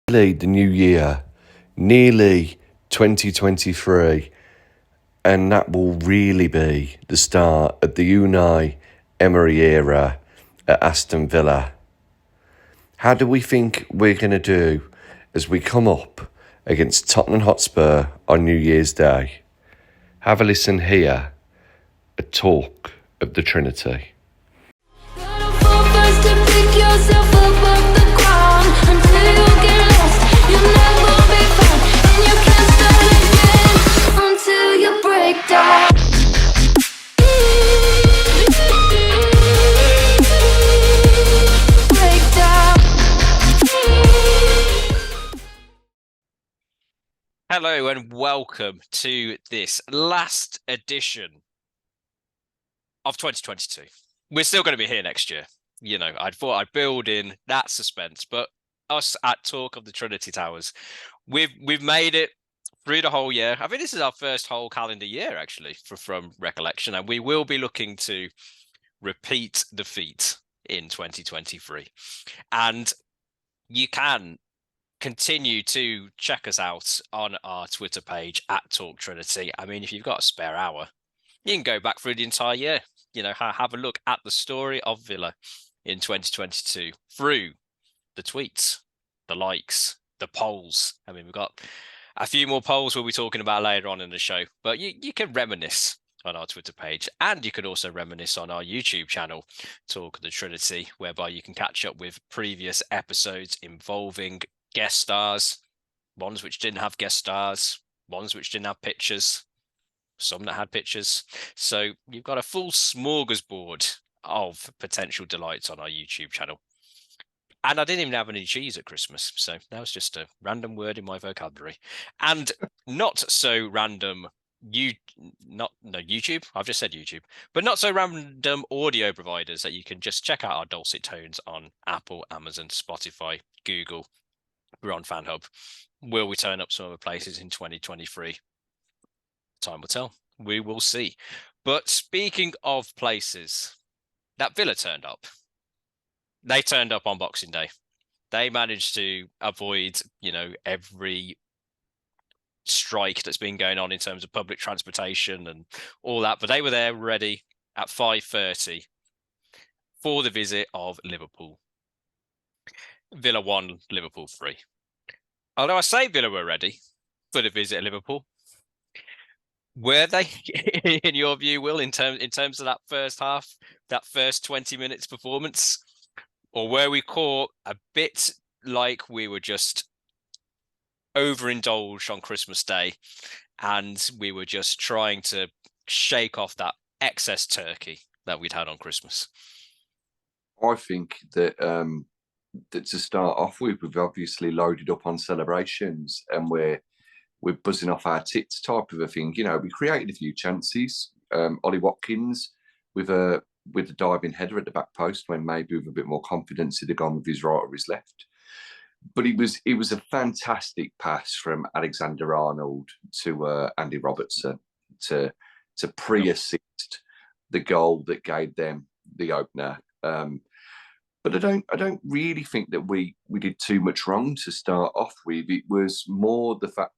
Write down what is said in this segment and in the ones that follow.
Nearly the new year, nearly 2023, and that will really be the start of the Unai Emery era at Aston Villa. How do we think we're going to do as we come up against Tottenham Hotspur on New Year's Day? Have a listen here, a talk of the Trinity. Hello and welcome to this last edition of 2022. We're still going to be here next year. You know, I thought I'd build in that suspense, but us at Talk of the Trinity Towers, we've made it through the whole year. I think this is our first whole calendar year, actually, from recollection, and we will be looking to repeat the feat in 2023. And you can continue to check us out on our Twitter page at Talk Trinity. I mean, if you've got a spare hour, you can go back through the entire year. You know, have a look at the story of Villa in 2022 through the tweets, the likes, the polls. I mean, we've got a few more polls we'll be talking about later on in the show, but you can reminisce on our Twitter page, and you could also reminisce on our YouTube channel, Talk of the Trinity, whereby you can catch up with previous episodes involving guest stars, ones which didn't have guest stars, ones which didn't have pictures, some that had pictures. So you've got a full smorgasbord of potential delights on our YouTube channel. And I didn't even have any cheese at Christmas, so that was just a random word in my vocabulary. And not so random YouTube. I've just said YouTube, but not so random audio providers that you can just check out our dulcet tones on Apple, Amazon, Spotify, Google. We're on FanHub. Will we turn up some other places in 2023? Time will tell. We will see. But speaking of places, that Villa turned up. They turned up on Boxing Day. They managed to avoid, every strike that's been going on in terms of public transportation and all that. But they were there ready at 5:30 for the visit of Liverpool. Villa 1, Liverpool 3. Although I say Villa were ready for the visit of Liverpool, were they, in your view, Will, in terms of that first half, that first 20 minutes performance? Or were we caught a bit like we were just overindulged on Christmas Day and we were just trying to shake off that excess turkey that we'd had on Christmas? I think that that to start off with, we've obviously loaded up on celebrations and we're buzzing off our tits type of a thing. You know, we created a few chances. Ollie Watkins with a diving header at the back post when maybe with a bit more confidence he'd have gone with his right or his left. But it was a fantastic pass from Alexander-Arnold to Andy Robertson to pre-assist the goal that gave them the opener. But I don't really think that we did too much wrong to start off with. It was more the fact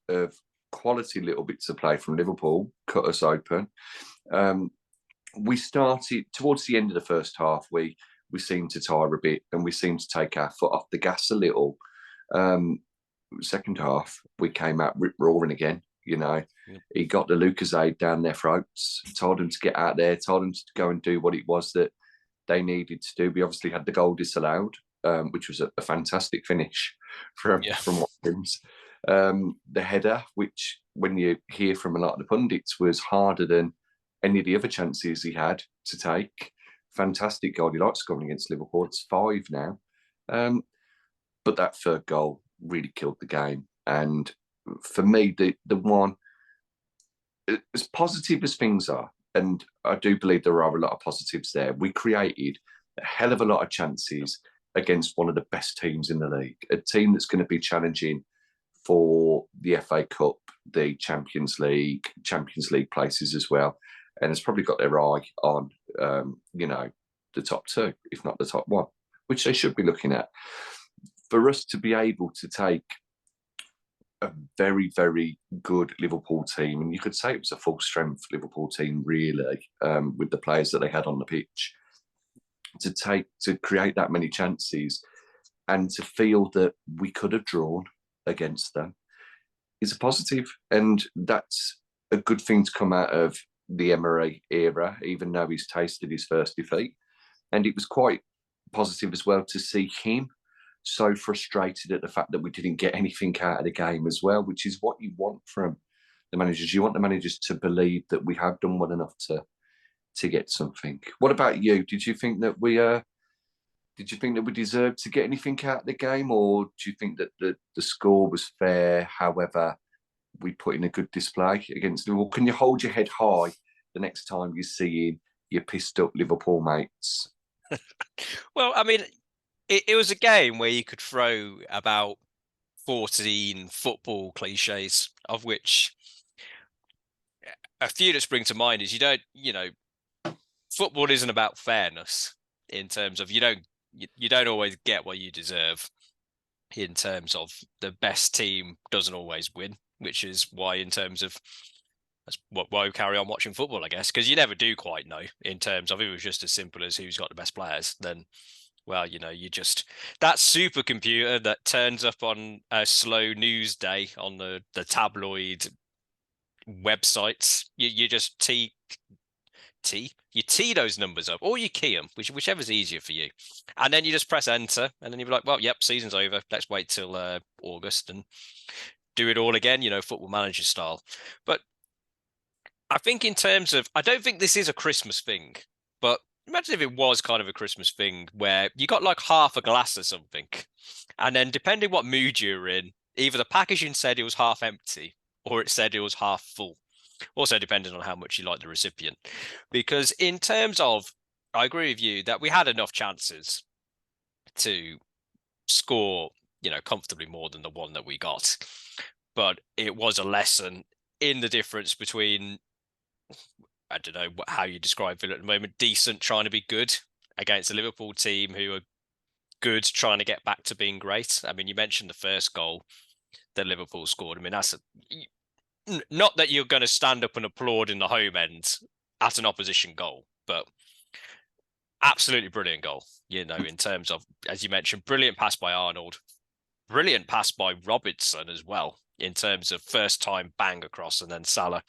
of quality little bits of play from Liverpool cut us open. We started towards the end of the first half. We seemed to tire a bit and we seemed to take our foot off the gas a little. Second half, we came out rip-roaring again. You know, He got the Lucasade down their throats, told them to get out there, told them to go and do what it was that they needed to do. We obviously had the goal disallowed, which was a fantastic finish from Watkins. The header, which when you hear from a lot of the pundits, was harder than any of the other chances he had to take. Fantastic goal. He likes scoring against Liverpool. It's 5 now. But that third goal really killed the game. And for me, the one, as positive as things are, and I do believe there are a lot of positives there, we created a hell of a lot of chances against one of the best teams in the league, a team that's going to be challenging for the FA Cup, the Champions League places as well. And has probably got their eye on, the top 2, if not the top 1, which they should be looking at. for us to be able to take a very, very good Liverpool team, and you could say it was a full strength Liverpool team, really, with the players that they had on the pitch, to create that many chances and to feel that we could have drawn against them is a positive, and that's a good thing to come out of the Emery era, even though he's tasted his first defeat. And it was quite positive as well to see him so frustrated at the fact that we didn't get anything out of the game as well, which is what you want from the managers. You want the managers to believe that we have done well enough to get something. What about you? Did you think that we deserved to get anything out of the game, or do you think that the score was fair? However, we put in a good display against Liverpool. Can you hold your head high the next time you're seeing your pissed up Liverpool mates? Well, I mean, it was a game where you could throw about 14 football cliches, of which a few that spring to mind is football isn't about fairness in terms of you don't always get what you deserve, in terms of the best team doesn't always win, which is why why we carry on watching football, I guess, because you never do quite know in terms of, if it was just as simple as who's got the best players, then, well, you just, that supercomputer that turns up on a slow news day on the tabloid websites, you just tee those numbers up, or you key them, whichever's easier for you, and then you just press enter, and then you're like, well, yep, season's over, let's wait till August and do it all again, Football Manager style. But I think in terms of, I don't think this is a Christmas thing, but imagine if it was kind of a Christmas thing where you got like half a glass or something, and then depending what mood you're in, either the packaging said it was half empty or it said it was half full. Also depending on how much you like the recipient. Because in terms of, I agree with you that we had enough chances to score, comfortably more than the one that we got. But it was a lesson in the difference between, I don't know how you describe it at the moment, decent trying to be good against a Liverpool team who are good trying to get back to being great. I mean, you mentioned the first goal that Liverpool scored. I mean, that's not that you're going to stand up and applaud in the home end at an opposition goal, but absolutely brilliant goal, in terms of, as you mentioned, brilliant pass by Arnold, brilliant pass by Robertson as well, in terms of first time bang across, and then Salah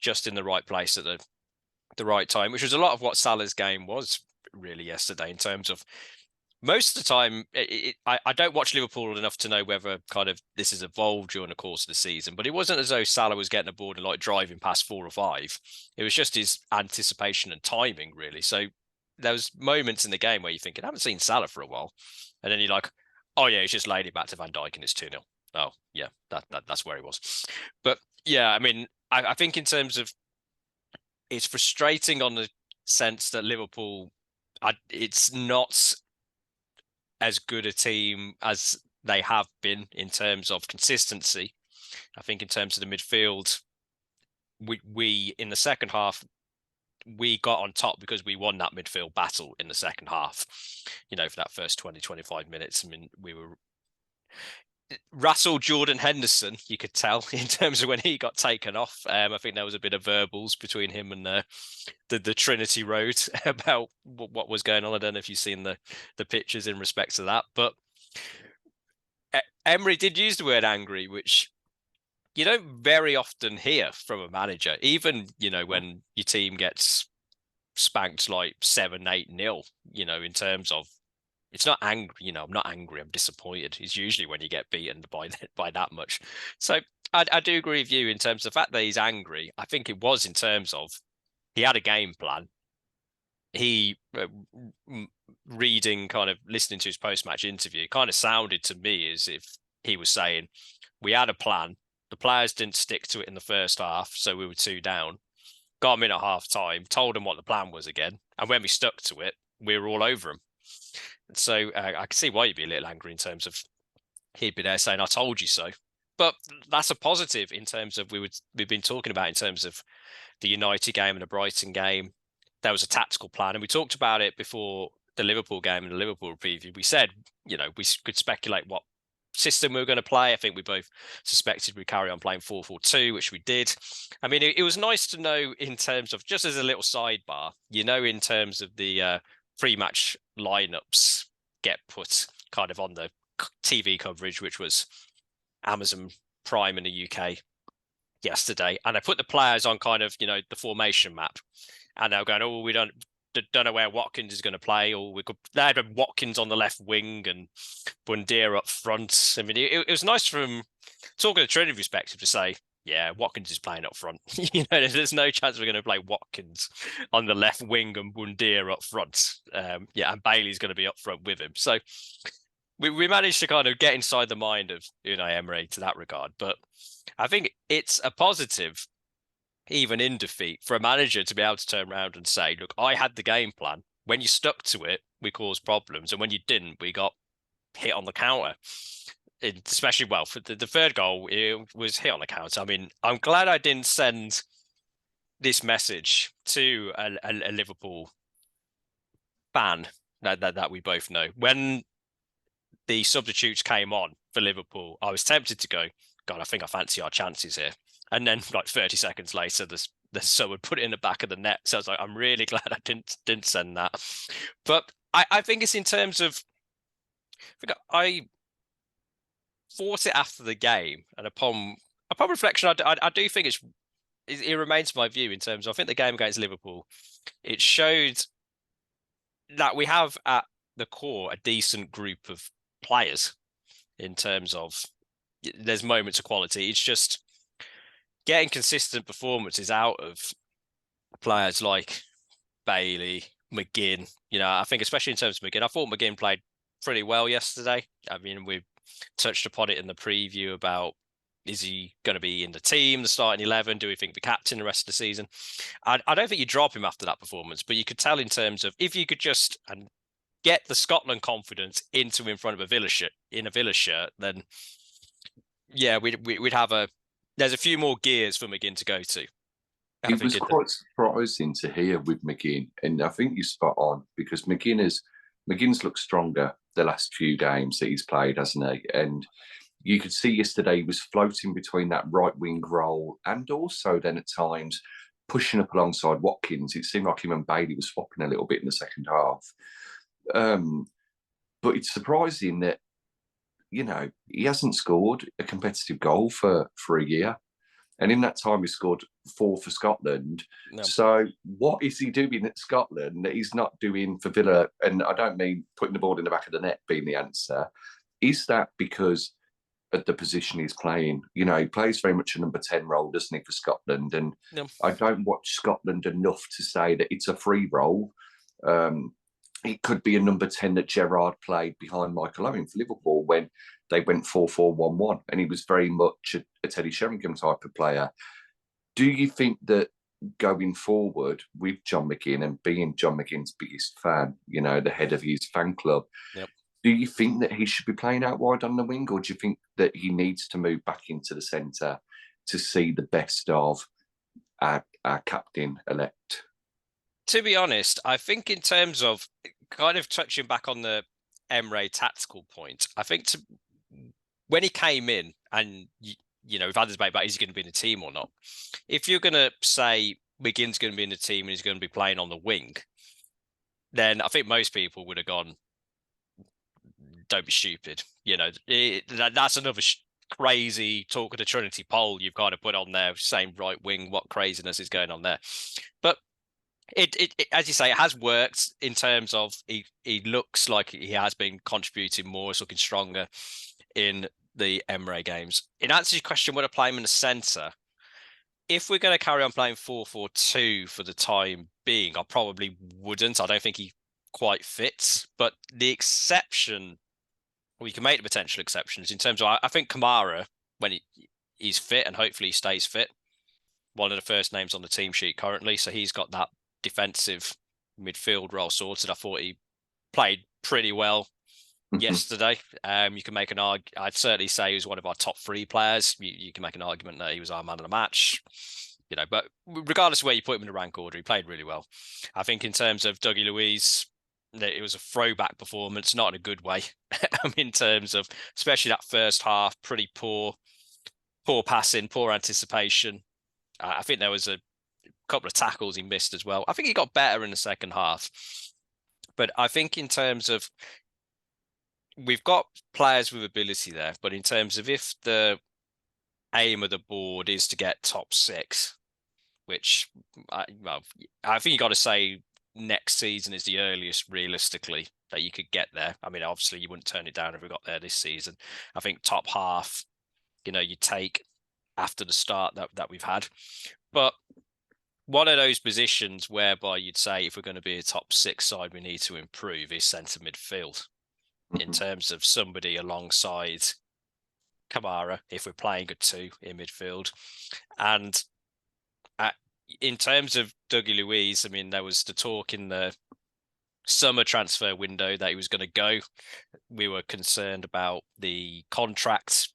just in the right place at the right time, which was a lot of what Salah's game was really yesterday, in terms of most of the time, I don't watch Liverpool enough to know whether kind of this has evolved during the course of the season, but it wasn't as though Salah was getting aboard and like driving past 4 or 5. It was just his anticipation and timing, really. So there was moments in the game where you're thinking, I haven't seen Salah for a while. And then you're like, oh yeah, he's just laid it back to Van Dijk and it's 2-0. Oh yeah, that's where he was. But yeah, I mean, I think in terms of, it's frustrating on the sense that Liverpool, it's not as good a team as they have been in terms of consistency. I think in terms of the midfield, we in the second half, we got on top because we won that midfield battle in the second half, for that first 20, 25 minutes. I mean, we were Russell Jordan Henderson, you could tell in terms of when he got taken off. I think there was a bit of verbals between him and the Trinity Road about what was going on. I don't know if you've seen the pictures in respect to that, but Emery did use the word angry, which you don't very often hear from a manager, even, when your team gets spanked like 7-8-0, in terms of, it's not angry, I'm not angry, I'm disappointed. It's usually when you get beaten by that much. So I do agree with you in terms of the fact that he's angry. I think it was in terms of, he had a game plan. He, listening to his post-match interview, kind of sounded to me as if he was saying, we had a plan. The players didn't stick to it in the first half, so we were 2 down. Got them in at half time, told them what the plan was again. And when we stuck to it, we were all over them. So I can see why you'd be a little angry in terms of, he'd be there saying, I told you so. But that's a positive in terms of, we've been talking about in terms of the United game and the Brighton game. There was a tactical plan, and we talked about it before the Liverpool game and the Liverpool preview, we said, we could speculate what system we were going to play. I think we both suspected we'd carry on playing 4-4-2, which we did. I mean, it was nice to know in terms of, just as a little sidebar, in terms of the pre-match lineups get put kind of on the TV coverage, which was Amazon Prime in the UK yesterday, and I put the players on kind of the formation map, and they're going, we don't know where Watkins is going to play, or they had Watkins on the left wing and Bundia up front. I mean, it was nice from talking to Trinity perspective to say, yeah, Watkins is playing up front. There's no chance we're going to play Watkins on the left wing and Bundia up front. And Bailey's going to be up front with him. So we managed to kind of get inside the mind of Unai Emery to that regard. But I think it's a positive, even in defeat, for a manager to be able to turn around and say, look, I had the game plan. When you stuck to it, we caused problems. And when you didn't, we got hit on the counter. Especially, for the third goal, it was hit on the counter. I mean, I'm glad I didn't send this message to a Liverpool fan that we both know. When the substitutes came on for Liverpool, I was tempted to go, God, I think I fancy our chances here. And then, like 30 seconds later, the sub would put it in the back of the net. So I was like, I'm really glad I didn't send that. But I think it's in terms of, I thought it after the game, and upon reflection, I do think it remains my view in terms of, I think the game against Liverpool, it showed that we have at the core a decent group of players in terms of, there's moments of quality. It's just getting consistent performances out of players like Bailey, McGinn. I think especially in terms of McGinn, I thought McGinn played pretty well yesterday. I mean, we touched upon it in the preview about, is he going to be in the team, the starting 11? Do we think the captain the rest of the season? I don't think you drop him after that performance, but you could tell in terms of, if you could just get the Scotland confidence into in front of a Villa shirt, then we'd have there's a few more gears for McGinn to go to. It was quite surprising to hear with McGinn, and I think you're spot on, because McGinn's looked stronger the last few games that he's played, hasn't he? And you could see yesterday he was floating between that right wing role and also then at times pushing up alongside Watkins. It seemed like him and Bailey were swapping a little bit in the second half. But it's surprising that, he hasn't scored a competitive goal for a year. And in that time, he scored 4 for Scotland. No. So what is he doing at Scotland that he's not doing for Villa? And I don't mean putting the ball in the back of the net being the answer. Is that because of the position he's playing? He plays very much a number 10 role, doesn't he, for Scotland? And no. I don't watch Scotland enough to say that it's a free role. It could be a number 10 that Gerrard played behind Michael Owen for Liverpool when they went 4-4-1-1, and he was very much a Teddy Sheringham type of player. Do you think that going forward with John McGinn, and being John McGinn's biggest fan, the head of his fan club, yep, do you think that he should be playing out wide on the wing, or do you think that he needs to move back into the centre to see the best of our captain-elect? To be honest, I think in terms of kind of touching back on the Emre tactical point, I think when he came in, and we've had this debate about, is he going to be in the team or not? If you're going to say McGinn's going to be in the team and he's going to be playing on the wing, then I think most people would have gone, don't be stupid. That's another crazy talk of the Trinity poll you've kind of put on there, saying right wing, what craziness is going on there? But it as you say, it has worked in terms of he looks like he has been contributing more, it's looking stronger in the Emre games. In answer to your question, would I play him in the centre? If we're going to carry on playing 4-4-2 for the time being, I probably wouldn't. I don't think he quite fits. But the exception, we can make the potential exceptions in terms of, I think Kamara, when he's fit, and hopefully he stays fit, one of the first names on the team sheet currently, so he's got that defensive midfield role sorted. I thought he played pretty well yesterday. You can make an argument. I'd certainly say he was one of our top 3 players. You can make an argument that he was our man of the match. But regardless of where you put him in the rank order, he played really well. I think in terms of Dougie Luiz, it was a throwback performance, not in a good way. In terms of especially that first half, pretty poor passing, poor anticipation. I think there was a couple of tackles he missed as well. I think he got better in the second half. But I think in terms of we've got players with ability there, but in terms of if the aim of the board is to get top 6, which I think you got to say next season is the earliest realistically that you could get there. I mean, obviously you wouldn't turn it down if we got there this season. I think top half, you take after the start that we've had. But one of those positions whereby you'd say if we're going to be a top 6 side, we need to improve is centre midfield in terms of somebody alongside Kamara, if we're playing a 2 in midfield. And in terms of Dougie Luiz, I mean, there was the talk in the summer transfer window that he was going to go. We were concerned about the contracts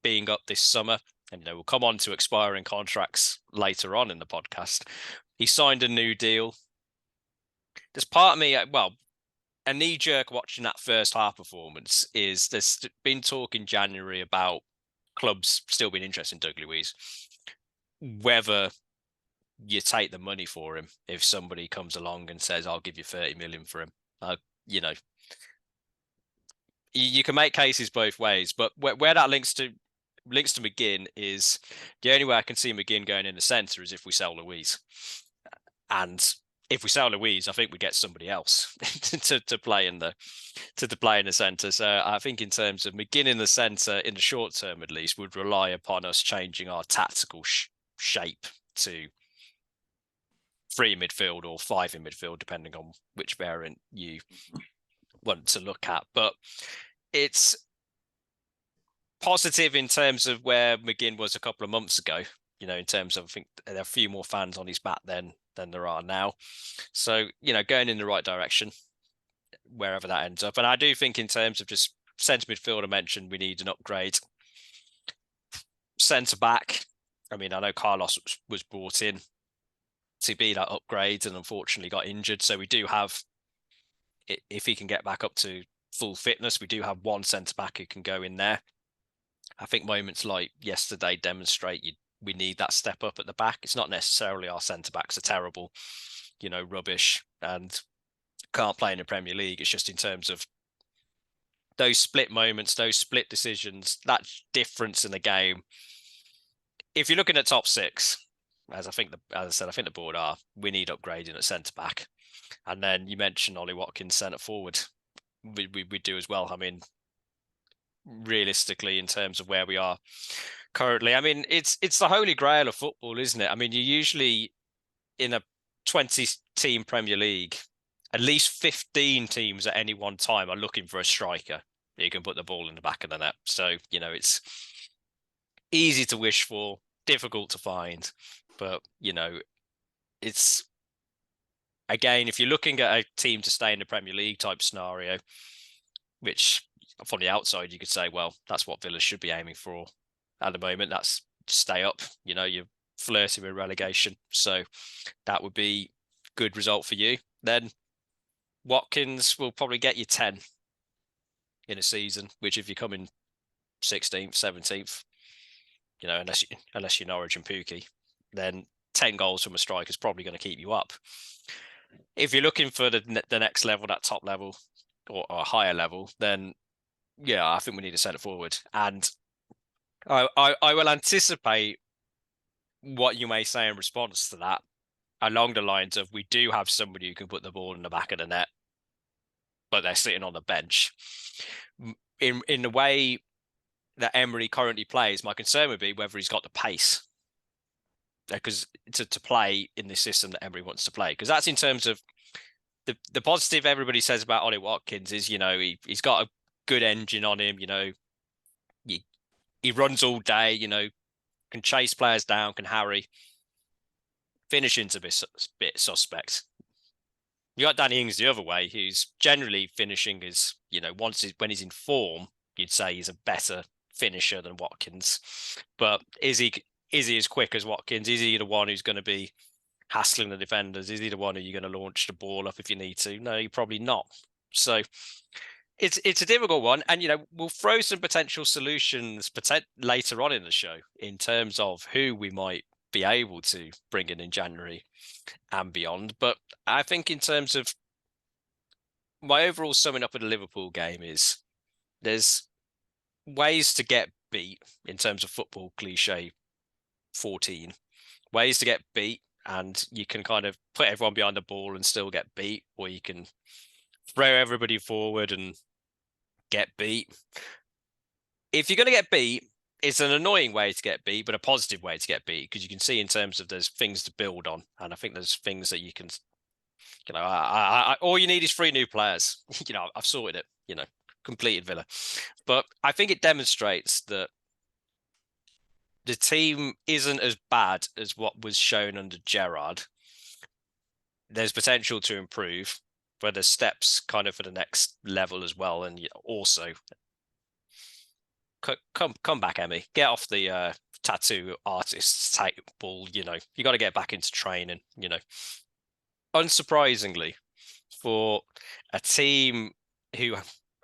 being up this summer. And, we'll come on to expiring contracts later on in the podcast. He signed a new deal. There's part of me, a knee-jerk watching that first half performance is there's been talk in January about clubs still being interested in Doug Luiz. Whether you take the money for him, if somebody comes along and says, I'll give you 30 million for him, you can make cases both ways. But where that links to McGinn is the only way I can see McGinn going in the centre is if we sell Luiz. And if we sell Luiz, I think we get somebody else to play in the centre. So I think in terms of McGinn in the centre, in the short term at least, would rely upon us changing our tactical shape to 3 in midfield or 5 in midfield, depending on which variant you want to look at. But it's positive in terms of where McGinn was a couple of months ago, in terms of, I think there are a few more fans on his back than there are now. So, going in the right direction, wherever that ends up. And I do think in terms of just centre midfield, I mentioned we need an upgrade. Centre back, I mean, I know Carlos was brought in to be that upgrade and unfortunately got injured. So we do have, if he can get back up to full fitness, we do have one centre back who can go in there. I think moments like yesterday demonstrate we need that step up at the back. It's not necessarily our centre backs are terrible, rubbish and can't play in the Premier League. It's just in terms of those split moments, those split decisions, that difference in the game. If you're looking at top 6, as I said, I think the board are, we need upgrading at centre back. And then you mentioned Ollie Watkins centre forward. We do as well. I mean, realistically, in terms of where we are currently, I mean, it's the holy grail of football, isn't it? I mean, you usually in a 20-team Premier League, at least 15 teams at any one time are looking for a striker you can put the ball in the back of the net. So, it's easy to wish for, difficult to find, but, it's, again, if you're looking at a team to stay in the Premier League type scenario, which from the outside, you could say, well, that's what Villa should be aiming for at the moment. That's stay up, you're flirting with relegation. So that would be a good result for you. Then Watkins will probably get you 10 in a season, which if you come in 16th, 17th, unless you're Norwich and Pookie, then 10 goals from a striker is probably going to keep you up. If you're looking for the next level, that top level or a higher level, then yeah, I think we need to centre forward. And I will anticipate what you may say in response to that along the lines of we do have somebody who can put the ball in the back of the net, but they're sitting on the bench. In the way that Emery currently plays, my concern would be whether he's got the pace because to play in this system that Emery wants to play. Because that's in terms of the positive everybody says about Ollie Watkins is, he's got a good engine on him, he runs all day, can chase players down, can harry. Finishing's a bit suspect. You got Danny Ings the other way, who's generally finishing is, when he's in form, you'd say he's a better finisher than Watkins. But is he as quick as Watkins? Is he the one who's going to be hassling the defenders? Is he the one who you're going to launch the ball up if you need to? No, you're probably not. So it's a difficult one, and we'll throw some potential solutions later on in the show in terms of who we might be able to bring in January and beyond. But I think in terms of my overall summing up of the Liverpool game is there's ways to get beat in terms of football cliche 14, ways to get beat, and you can kind of put everyone behind the ball and still get beat, or you can throw everybody forward and get beat. If you're going to get beat, it's an annoying way to get beat, but a positive way to get beat, because you can see in terms of there's things to build on, and I think there's things that you can, all you need is 3 new players. I've sorted it. Completed Villa, but I think it demonstrates that the team isn't as bad as what was shown under Gerrard. There's potential to improve, but there's steps kind of for the next level as well, and also come back, Emmy. Get off the tattoo artist's table. You got to get back into training. Unsurprisingly, for a team who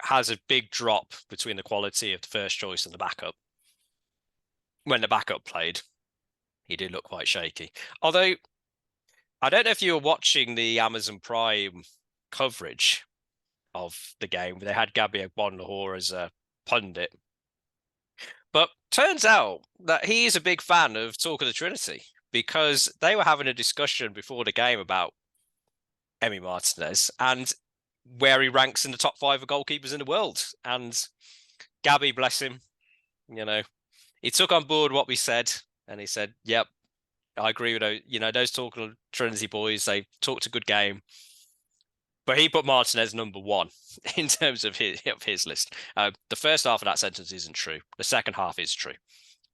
has a big drop between the quality of the first choice and the backup, when the backup played, he did look quite shaky. Although, I don't know if you were watching the Amazon Prime coverage of the game. They had Gabby Agbonlahor as a pundit. But turns out that he is a big fan of Talk of the Trinity, because they were having a discussion before the game about Emi Martinez and where he ranks in the top 5 of goalkeepers in the world. And Gabby, bless him, he took on board what we said, and he said, yep, I agree with those. Those Talk of the Trinity boys, they talked a good game. But he put Martinez number 1 in terms of his list. The first half of that sentence isn't true. The second half is true.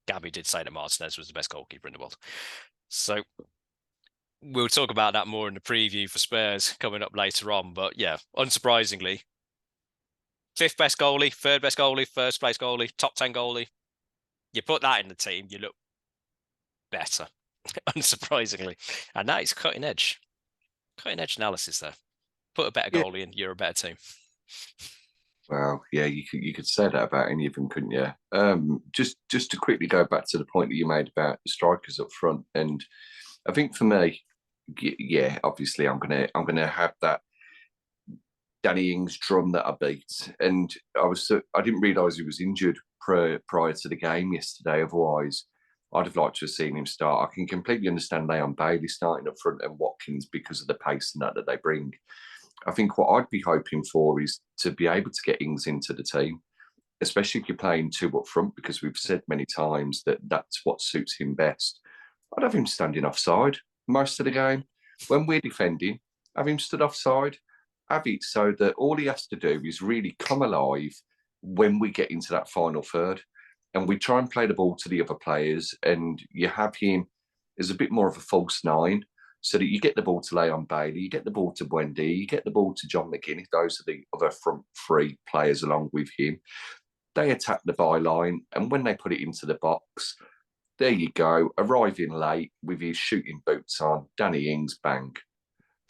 Gabby did say that Martinez was the best goalkeeper in the world. So we'll talk about that more in the preview for Spurs coming up later on. But yeah, unsurprisingly, 5th best goalie, 3rd best goalie, 1st place goalie, top 10 goalie. You put that in the team, you look better, unsurprisingly. And that is cutting edge analysis there. Put a better goalie in, you're a better team. Well, yeah, you could say that about any of them, couldn't you? Just to quickly go back to the point that you made about the strikers up front, and I think for me, yeah, obviously I'm gonna have that Danny Ings drum that I beat, and I didn't realise he was injured prior to the game yesterday. Otherwise, I'd have liked to have seen him start. I can completely understand Leon Bailey starting up front and Watkins because of the pace and that they bring. I think what I'd be hoping for is to be able to get Ings into the team, especially if you're playing 2 up front, because we've said many times that that's what suits him best. I'd have him standing offside most of the game. When we're defending, have him stood offside. Have it so that all he has to do is really come alive when we get into that final third. And we try and play the ball to the other players, and you have him as a bit more of a false 9, so that you get the ball to Leon Bailey, you get the ball to Wendy, you get the ball to John McGinn. Those are the other front 3 players along with him. They attack the byline, and when they put it into the box, there you go, arriving late with his shooting boots on, Danny Ings, bang,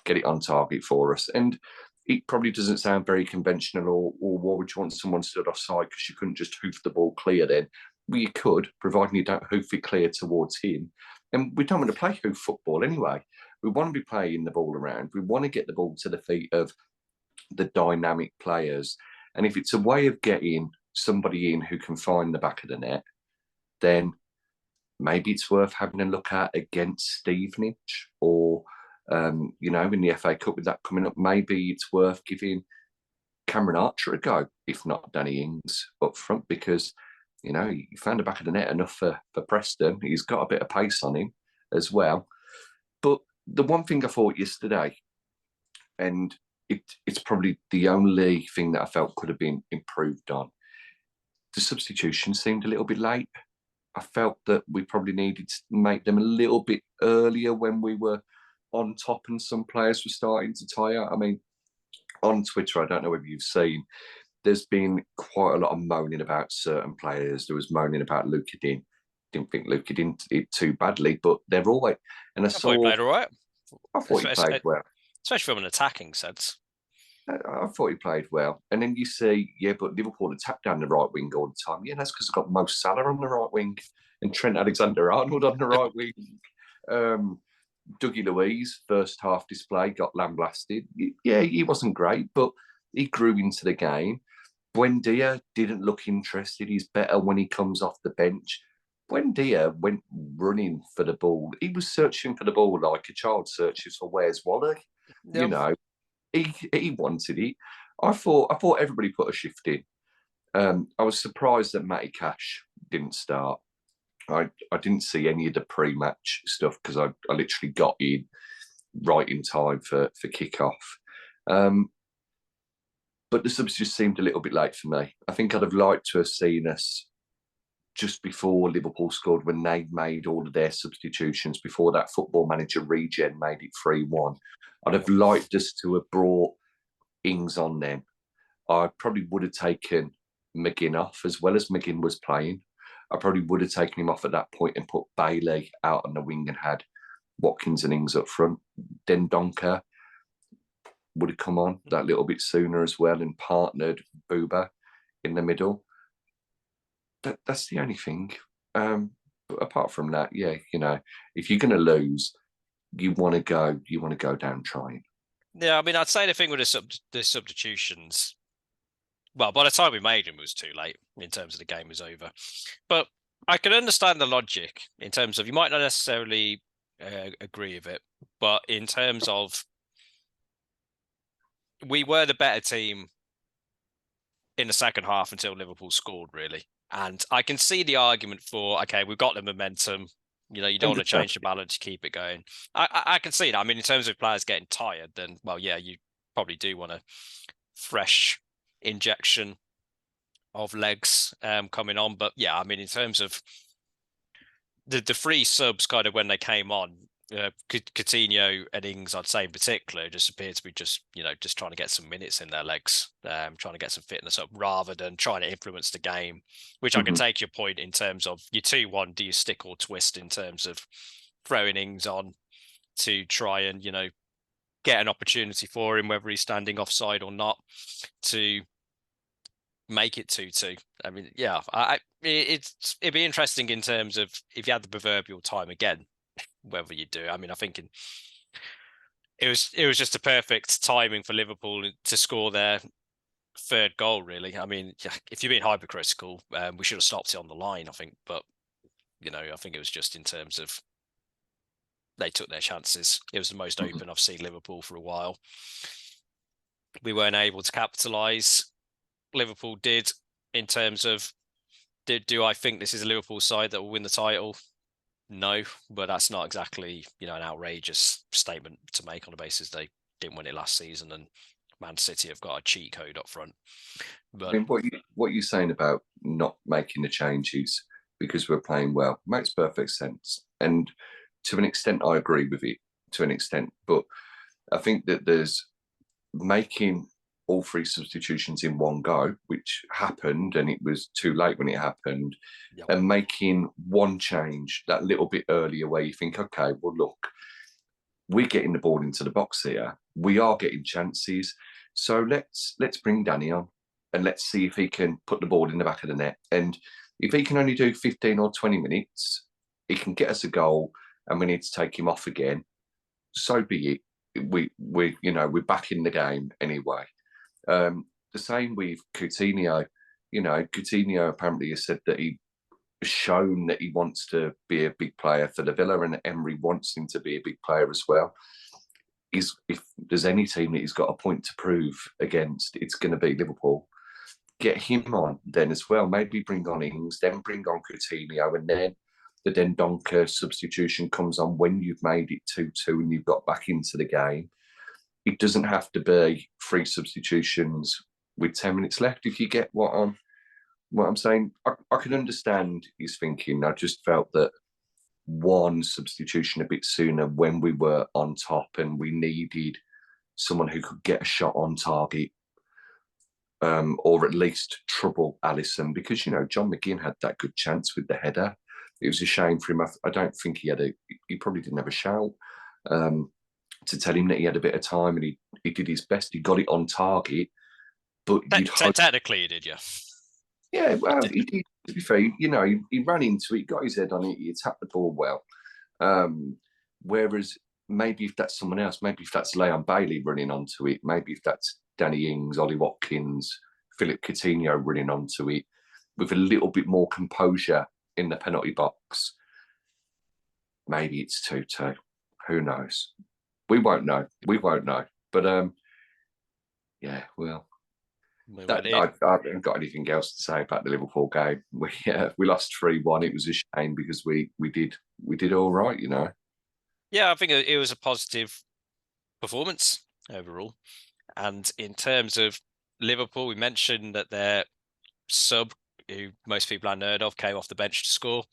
get it on target for us. And it probably doesn't sound very conventional, or why would you want someone stood offside because you couldn't just hoof the ball clear then? Well, you could, providing you don't hoof it clear towards him. And we don't want to play hoof football anyway. We want to be playing the ball around. We want to get the ball to the feet of the dynamic players. And if it's a way of getting somebody in who can find the back of the net, then maybe it's worth having a look at against Stevenage, or in the FA Cup with that coming up, maybe it's worth giving Cameron Archer a go, if not Danny Ings up front, because he found the back of the net enough for Preston. He's got a bit of pace on him as well. But the one thing I thought yesterday, and it's probably the only thing that I felt could have been improved on, the substitution seemed a little bit late. I felt that we probably needed to make them a little bit earlier when we were on top and some players were starting to tire. I mean, on Twitter, I don't know whether you've seen, there's been quite a lot of moaning about certain players. There was moaning about Luka Din. Didn't think Luka did it too badly, but they're always. And I thought he played all right. I thought he played well. Especially from an attacking sense. I thought he played well. And then you see, but Liverpool attack down the right wing all the time. Yeah, that's because they've got Mo Salah on the right wing and Trent Alexander-Arnold on the right wing. Dougie Luiz, first half display, got lambasted. Yeah, he wasn't great, but he grew into the game. Buendia didn't look interested. He's better when he comes off the bench. Buendia went running for the ball. He was searching for the ball like a child searches for where's Wally. Yep. You know, he wanted it. I thought everybody put a shift in. I was surprised that Matty Cash didn't start. I didn't see any of the pre-match stuff because I literally got in right in time for kickoff. But the subs just seemed a little bit late for me. I think I'd have liked to have seen us just before Liverpool scored when they made all of their substitutions, before that Football Manager regen made it 3-1. I'd have liked us to have brought Ings on then. I probably would have taken McGinn off as well as McGinn was playing. I probably would have taken him off at that point and put Bailey out on the wing and had Watkins and Ings up front. Then Donker would have come on that little bit sooner as well and partnered Booba in the middle. That's the only thing. But apart from that, yeah, if you're going to lose, you want to go down trying. Yeah, I mean, I'd say the thing with the substitutions, well, by the time we made them, it was too late in terms of the game was over. But I can understand the logic in terms of you might not necessarily agree with it, but in terms of we were the better team in the second half until Liverpool scored, really. And I can see the argument for, okay, we've got the momentum. You don't want to change the balance, keep it going. I can see that. I mean, in terms of players getting tired, then, well, yeah, you probably do want a fresh injection of legs coming on. But yeah, I mean, in terms of the three subs kind of when they came on, Coutinho and Ings, I'd say in particular, just appear to be just trying to get some minutes in their legs, trying to get some fitness up rather than trying to influence the game, which I can take your point in terms of your 2-1, do you stick or twist in terms of throwing Ings on to try and, get an opportunity for him, whether he's standing offside or not, to make it 2-2. I mean, yeah, it'd be interesting in terms of if you had the proverbial time again, whether you do. I mean, I think it was just a perfect timing for Liverpool to score their third goal, really. I mean, if you're being hypercritical, we should have stopped it on the line, I think. But, I think it was just in terms of they took their chances. It was the most open I've seen Liverpool for a while. We weren't able to capitalise. Liverpool did in terms of, do I think this is a Liverpool side that will win the title? No, but that's not exactly, an outrageous statement to make on the basis they didn't win it last season and Man City have got a cheat code up front. But I mean, what you're saying about not making the changes because we're playing well makes perfect sense. And to an extent, I agree with it, to an extent. But I think that there's making all three substitutions in one go, which happened, and it was too late when it happened, and making one change that little bit earlier where you think, okay, well, look, we're getting the ball into the box here. We are getting chances. So let's bring Danny on and let's see if he can put the ball in the back of the net. And if he can only do 15 or 20 minutes, he can get us a goal and we need to take him off again. So be it. We're back in the game anyway. The same with Coutinho. Coutinho apparently has said that he has shown that he wants to be a big player for the Villa, and Emery wants him to be a big player as well. If there's any team that he's got a point to prove against, it's going to be Liverpool. Get him on then as well. Maybe bring on Ings, then bring on Coutinho, and then the Dendoncker substitution comes on when you've made it 2-2 and you've got back into the game. It doesn't have to be 3 substitutions with 10 minutes left. If you get what I'm saying, I can understand his thinking. I just felt that one substitution a bit sooner when we were on top and we needed someone who could get a shot on target, or at least trouble Alisson, because John McGinn had that good chance with the header. It was a shame for him. I don't think he probably didn't have a shout. to tell him that he had a bit of time, and he did his best. He got it on target, but you'd hope. Technically, he did, yeah. Yeah, well, he did. To be fair, he ran into it, got his head on it, he attacked the ball well. Whereas maybe if that's someone else, maybe if that's Leon Bailey running onto it, maybe if that's Danny Ings, Ollie Watkins, Philip Coutinho running onto it with a little bit more composure in the penalty box, maybe it's 2-2. Who knows? We won't know. But yeah, well. I haven't got anything else to say about the Liverpool game. We lost 3-1. It was a shame because we did all right, Yeah, I think it was a positive performance overall. And in terms of Liverpool, we mentioned that their sub, who most people hadn't heard of, came off the bench to score.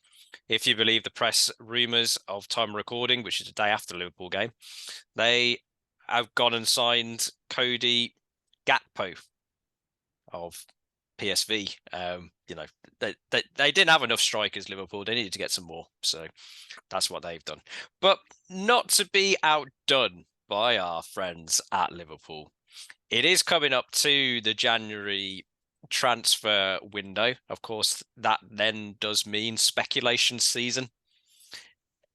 If you believe the press rumours of time recording, which is the day after the Liverpool game, they have gone and signed Cody Gakpo of PSV. They didn't have enough strikers, Liverpool. They needed to get some more. So that's what they've done. But not to be outdone by our friends at Liverpool. It is coming up to the January transfer window. Of course, that then does mean speculation season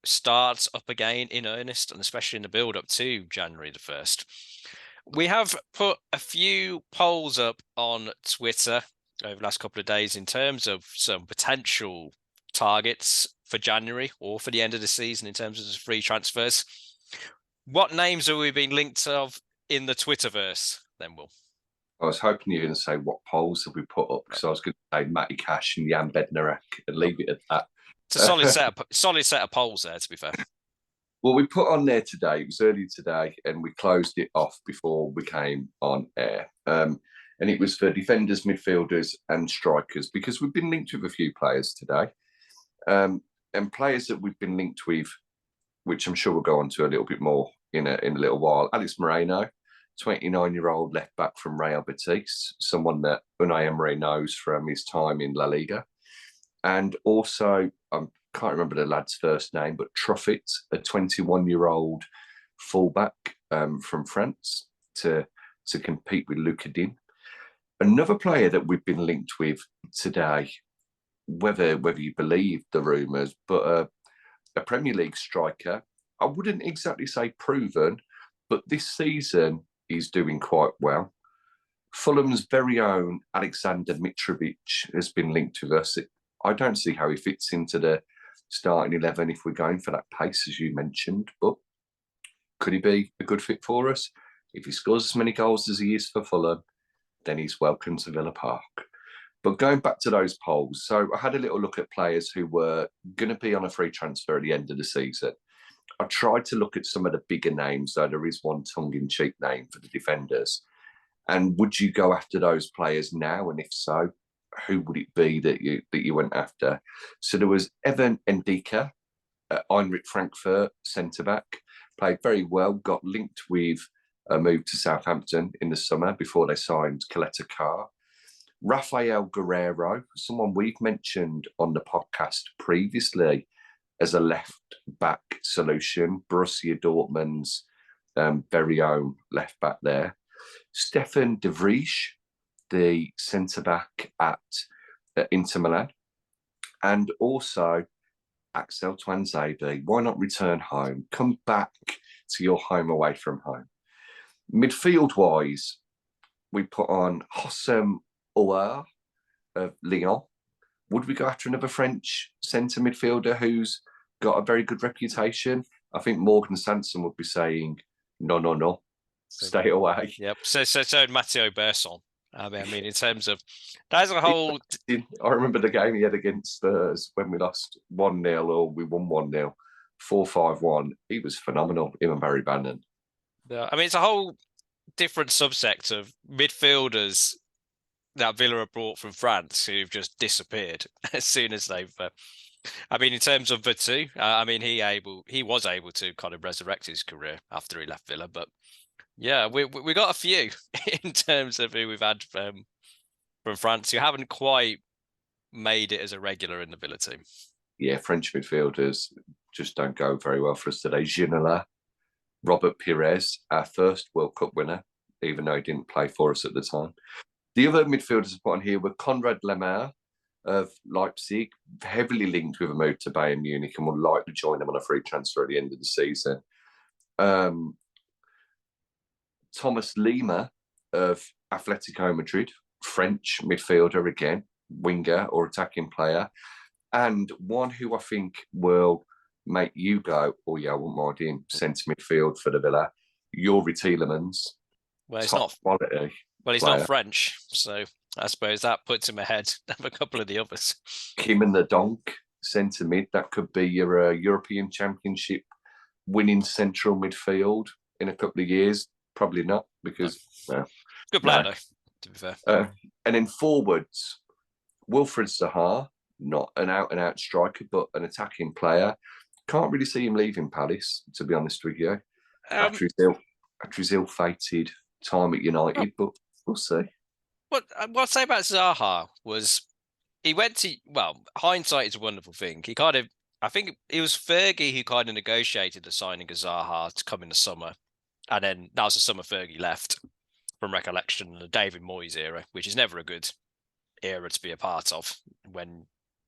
starts up again in earnest, and especially in the build up to January the 1st. We have put a few polls up on Twitter over the last couple of days in terms of some potential targets for January or for the end of the season in terms of the free transfers. What names have we been linked of in the Twitterverse then, Will? I was hoping you were going to say what polls have we put up, because I was going to say Matty Cash and Jan Bednarek and leave it at that. It's a solid set of polls there, to be fair. Well, we put on there today, it was early today, and we closed it off before we came on air. And it was for defenders, midfielders and strikers, because we've been linked with a few players today. And players that we've been linked with, which I'm sure we'll go on to a little bit more in a little while. Alex Moreno, 29-year-old left back from Real Betis, someone that Unai Emery knows from his time in La Liga. And also, can't remember the lad's first name, but Truffet, a 21-year-old fullback from France to compete with Luca Din. Another player that we've been linked with today, whether you believe the rumours, but a Premier League striker. I wouldn't exactly say proven, but this season he's doing quite well. Fulham's very own Alexander Mitrovic has been linked with us. I don't see how he fits into the starting 11 if we're going for that pace, as you mentioned, but could he be a good fit for us? If he scores as many goals as he is for Fulham, then he's welcome to Villa Park. But going back to those polls, so I had a little look at players who were going to be on a free transfer at the end of the season. I tried to look at some of the bigger names, though there is one tongue-in-cheek name for the defenders. And would you go after those players now? And if so, who would it be that you went after? So there was Evan Ndika at Eintracht Frankfurt, centre-back, played very well, got linked with a move to Southampton in the summer before they signed Coletta Carr. Rafael Guerrero, someone we've mentioned on the podcast previously as a left-back solution, Borussia Dortmund's very own left-back there. Stefan de Vrij, the centre-back at Inter Milan. And also Axel Tuanzebe. Why not return home? Come back to your home away from home. Midfield-wise, we put on Hossam Ouar of Lyon. Would we go after another French centre midfielder who's got a very good reputation? I think Morgan Sanson would be saying, no, stay away. Yep. So Matteo Berson. I mean, in terms of there's a whole. I remember the game he had against Spurs when we lost 1-0 or we won 1-0, 4-5-1. He was phenomenal, him and Barry Bannon. Yeah, I mean, it's a whole different subsect of midfielders that Villa have brought from France who've just disappeared as soon as they've. I mean, in terms of Vertu, I mean, he was able to kind of resurrect his career after he left Villa, but yeah, we got a few in terms of who we've had from France who haven't quite made it as a regular in the Villa team. Yeah, French midfielders just don't go very well for us today. Ginola, Robert Pires, our first World Cup winner, even though he didn't play for us at the time. The other midfielders I put on here were Konrad Lemar of Leipzig, heavily linked with a move to Bayern Munich and would like to join them on a free transfer at the end of the season. Thomas Lima of Atletico Madrid, French midfielder again, winger or attacking player. And one who I think will make you go, oh yeah, I wouldn't mind him, centre midfield for the Villa, Yuri Tielemans. Well, it's top not quality. Well, he's player. not French, so I suppose that puts him ahead of a couple of the others. Kim and the Donk, centre mid, that could be your European Championship winning central midfield in a couple of years. Probably not, because good player though, to be fair. And then forwards, Wilfred Zaha, not an out-and-out striker, but an attacking player. Can't really see him leaving Palace, to be honest with you. After his ill-fated time at United, but we'll see. What I'd say about Zaha was he went to, well, hindsight is a wonderful thing. I think it was Fergie who kind of negotiated the signing of Zaha to come in the summer. And then that was the summer Fergie left, from recollection, the David Moyes era, which is never a good era to be a part of when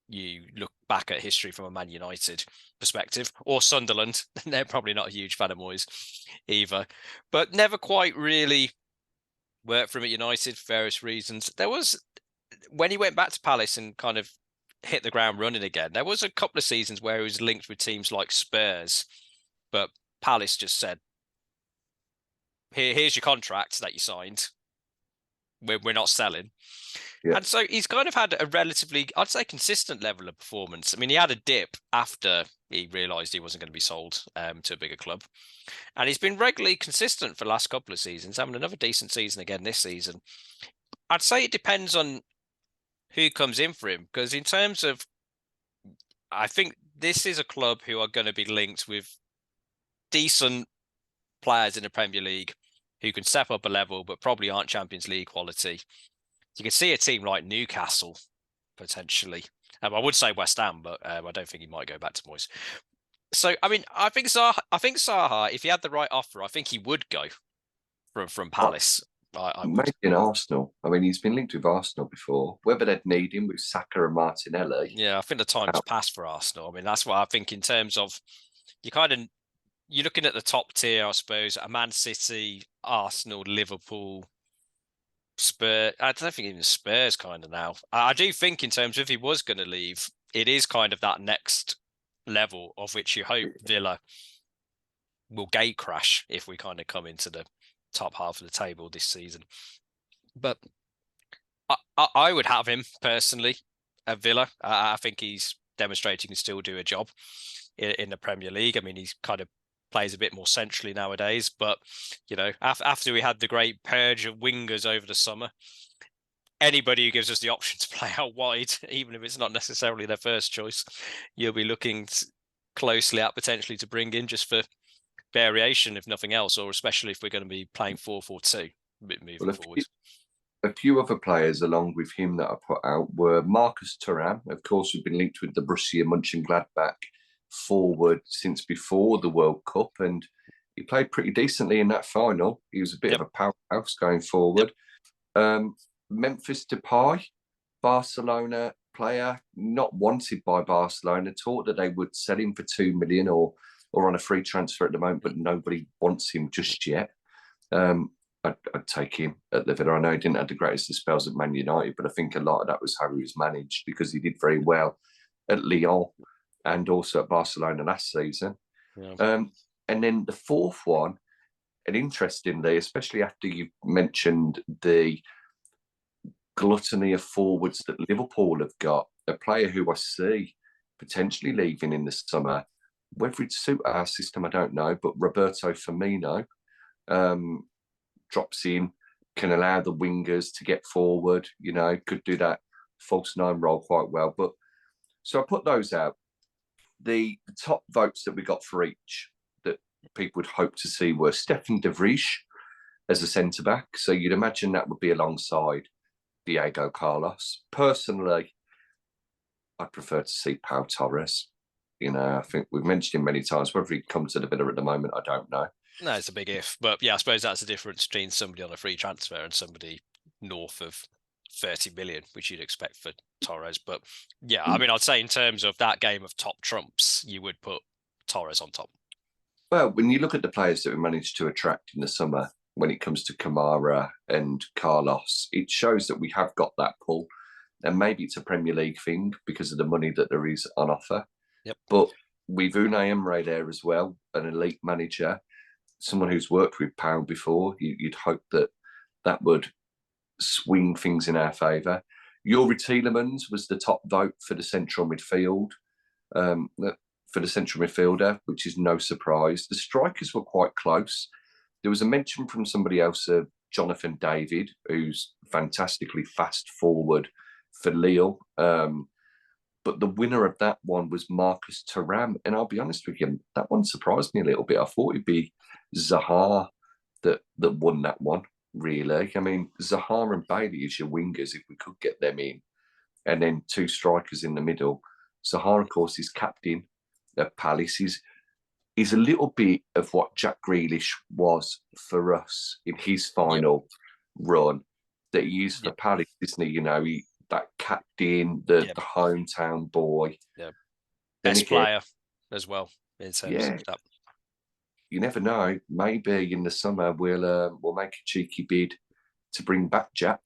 you look back at history from a Man United perspective, or Sunderland. They're probably not a huge fan of Moyes either, but never quite really worked for him at United for various reasons. There was, when he went back to Palace and kind of hit the ground running again, there was a couple of seasons where he was linked with teams like Spurs, but Palace just said, here's your contract that you signed. We're not selling. Yeah. And so he's kind of had a relatively, I'd say, consistent level of performance. I mean, he had a dip after he realised he wasn't going to be sold to a bigger club. And he's been regularly consistent for the last couple of seasons, having another decent season again this season. I'd say it depends on who comes in for him, because in terms of, I think this is a club who are going to be linked with decent players in the Premier League who can step up a level, but probably aren't Champions League quality. You can see a team like Newcastle, potentially. I would say West Ham, but I don't think he might go back to Moyes. So, I mean, I think Zaha, if he had the right offer, I think he would go from Palace. Maybe in Arsenal. I mean, he's been linked with Arsenal before. Whether they'd need him with Saka and Martinelli. Yeah, I think the time's passed for Arsenal. I mean, that's what I think in terms of, you're looking at the top tier, I suppose, a Man City, Arsenal, Liverpool, Spurs. I don't think even Spurs kind of now. I do think in terms of if he was going to leave, it is kind of that next level of which you hope Villa will gate crash if we kind of come into the top half of the table this season. But I would have him personally at Villa. I think he's demonstrating he can still do a job in the Premier League. I mean, he's kind of plays a bit more centrally nowadays, but you know, after we had the great purge of wingers over the summer, anybody who gives us the option to play out wide, even if it's not necessarily their first choice, you'll be looking closely at potentially to bring in just for variation, if nothing else, or especially if we're going to be playing 4-4-2 moving forward. A few other players along with him that I put out were Marcus Thuram, of course, who've been linked with the Borussia Mönchengladbach forward since before the World Cup, and he played pretty decently in that final. He was a bit of a powerhouse going forward. Memphis Depay, Barcelona player, not wanted by Barcelona, thought that they would sell him for 2 million or on a free transfer at the moment, but nobody wants him just yet. I'd take him at the Villa. I know he didn't have the greatest of spells at Man United, but I think a lot of that was how he was managed, because he did very well at Lyon and also at Barcelona last season. Yeah. And then the fourth one, and interestingly, especially after you mentioned the gluttony of forwards that Liverpool have got, a player who I see potentially leaving in the summer, whether it suit our system, I don't know, but Roberto Firmino drops in, can allow the wingers to get forward, you know, could do that false nine role quite well. But so I put those out. The top votes that we got for each that people would hope to see were Stefan de Vrij as a centre-back. So you'd imagine that would be alongside Diego Carlos. Personally, I'd prefer to see Pau Torres. You know, I think we've mentioned him many times. Whether he comes to the Villa at the moment, I don't know. No, it's a big if. But yeah, I suppose that's the difference between somebody on a free transfer and somebody north of 30 million, which you'd expect for Torres. But yeah, I mean, I'd say in terms of that game of top trumps, you would put Torres on top. Well, when you look at the players that we managed to attract in the summer, when it comes to Kamara and Carlos, it shows that we have got that pull. And maybe it's a Premier League thing because of the money that there is on offer. Yep. But with Unai Emery there as well, an elite manager, someone who's worked with Pau before, you'd hope that that would swing things in our favour. Youri Tielemans was the top vote for the central midfield, for the central midfielder, which is no surprise. The strikers were quite close. There was a mention from somebody else, Jonathan David, who's fantastically fast forward for Lille. But the winner of that one was Marcus Thuram. And I'll be honest with you, that one surprised me a little bit. I thought it'd be Zaha that won that one, really. I mean, Zaha and Bailey is your wingers if we could get them in. And then two strikers in the middle. Zaha, of course, is captain at Palace. He's a little bit of what Jack Grealish was for us in his final run that he is for Palace, isn't he? You know, that captain, the hometown boy. Yeah. Best player as well in terms of that. You never know. Maybe in the summer we'll make a cheeky bid to bring back Jack,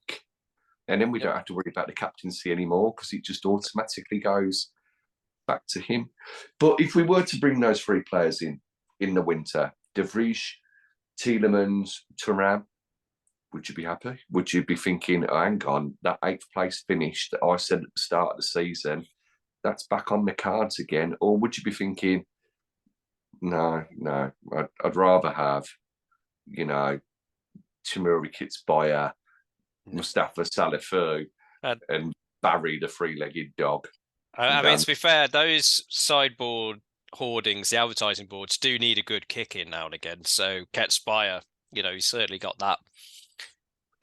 and then we don't have to worry about the captaincy anymore because it just automatically goes back to him. But if we were to bring those three players in the winter, De Vrij, Tielemans, Thuram, would you be happy? Would you be thinking, oh, hang on, that 8th place finish that I said at the start of the season, that's back on the cards again? Or would you be thinking, no, I'd rather have, you know, Timuri Kitsbaya, Mustafa Salafu, and Barry the three-legged dog? I mean, to be fair, those sideboard hoardings, the advertising boards, do need a good kick in now and again. So Ketsbaya, you know, he's certainly got that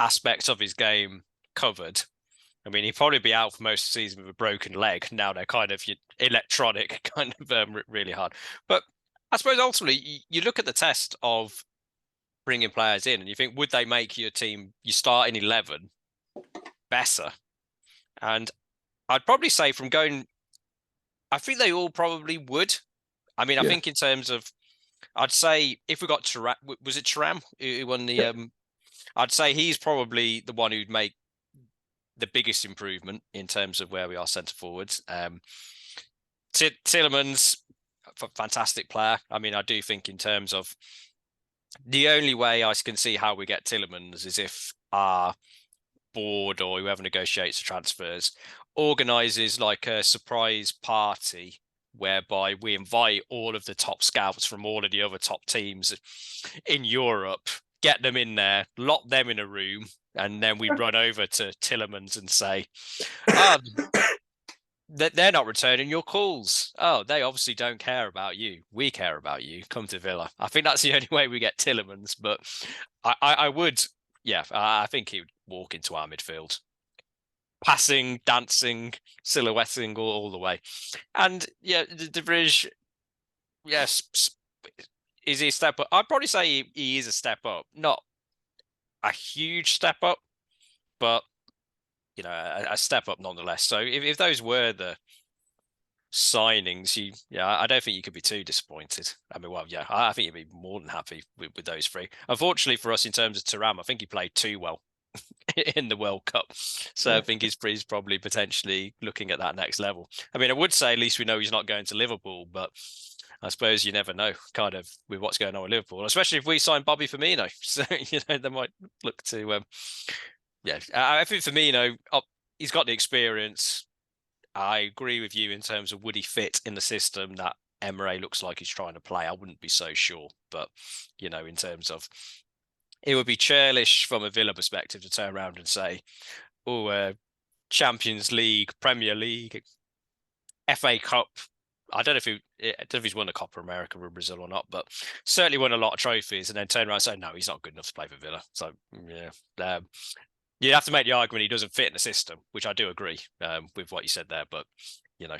aspect of his game covered. I mean, he'd probably be out for most of the season with a broken leg. Now they're kind of electronic, kind of really hard. But I suppose ultimately, you look at the test of bringing players in and you think, would they make your team, you start in 11, better? And I'd probably say from going, I think they all probably would. I mean, I think in terms of, I'd say if we got Thuram, was it Thuram who won the, I'd say he's probably the one who'd make the biggest improvement in terms of where we are centre forwards. Tielemans, fantastic player. I mean, I do think in terms of the only way I can see how we get Tielemans is if our board or whoever negotiates the transfers organises like a surprise party whereby we invite all of the top scouts from all of the other top teams in Europe, get them in there, lock them in a room, and then we run over to Tielemans and say, they're not returning your calls. Oh, they obviously don't care about you. We care about you. Come to Villa. I think that's the only way we get Tielemans, but I would, I think he would walk into our midfield. Passing, dancing, silhouetting all the way. And De Vrij, yes, is he a step up? I'd probably say he is a step up. Not a huge step up, but you know, a step up nonetheless. So if those were the signings, I don't think you could be too disappointed. I mean, well, I think you'd be more than happy with those three. Unfortunately for us, in terms of Thuram, I think he played too well in the World Cup. So I think he's probably potentially looking at that next level. I mean, I would say at least we know he's not going to Liverpool, but I suppose you never know kind of with what's going on with Liverpool, especially if we sign Bobby Firmino. So, you know, they might look to, I think Firmino, he's got the experience. I agree with you in terms of would he fit in the system that Emery looks like he's trying to play. I wouldn't be so sure, but you know, in terms of it would be churlish from a Villa perspective to turn around and say, Champions League, Premier League, FA Cup. I don't know if he's won a Copa America with Brazil or not, but certainly won a lot of trophies and then turn around and say, no, he's not good enough to play for Villa. So, you'd have to make the argument he doesn't fit in the system, which I do agree with what you said there. But, you know.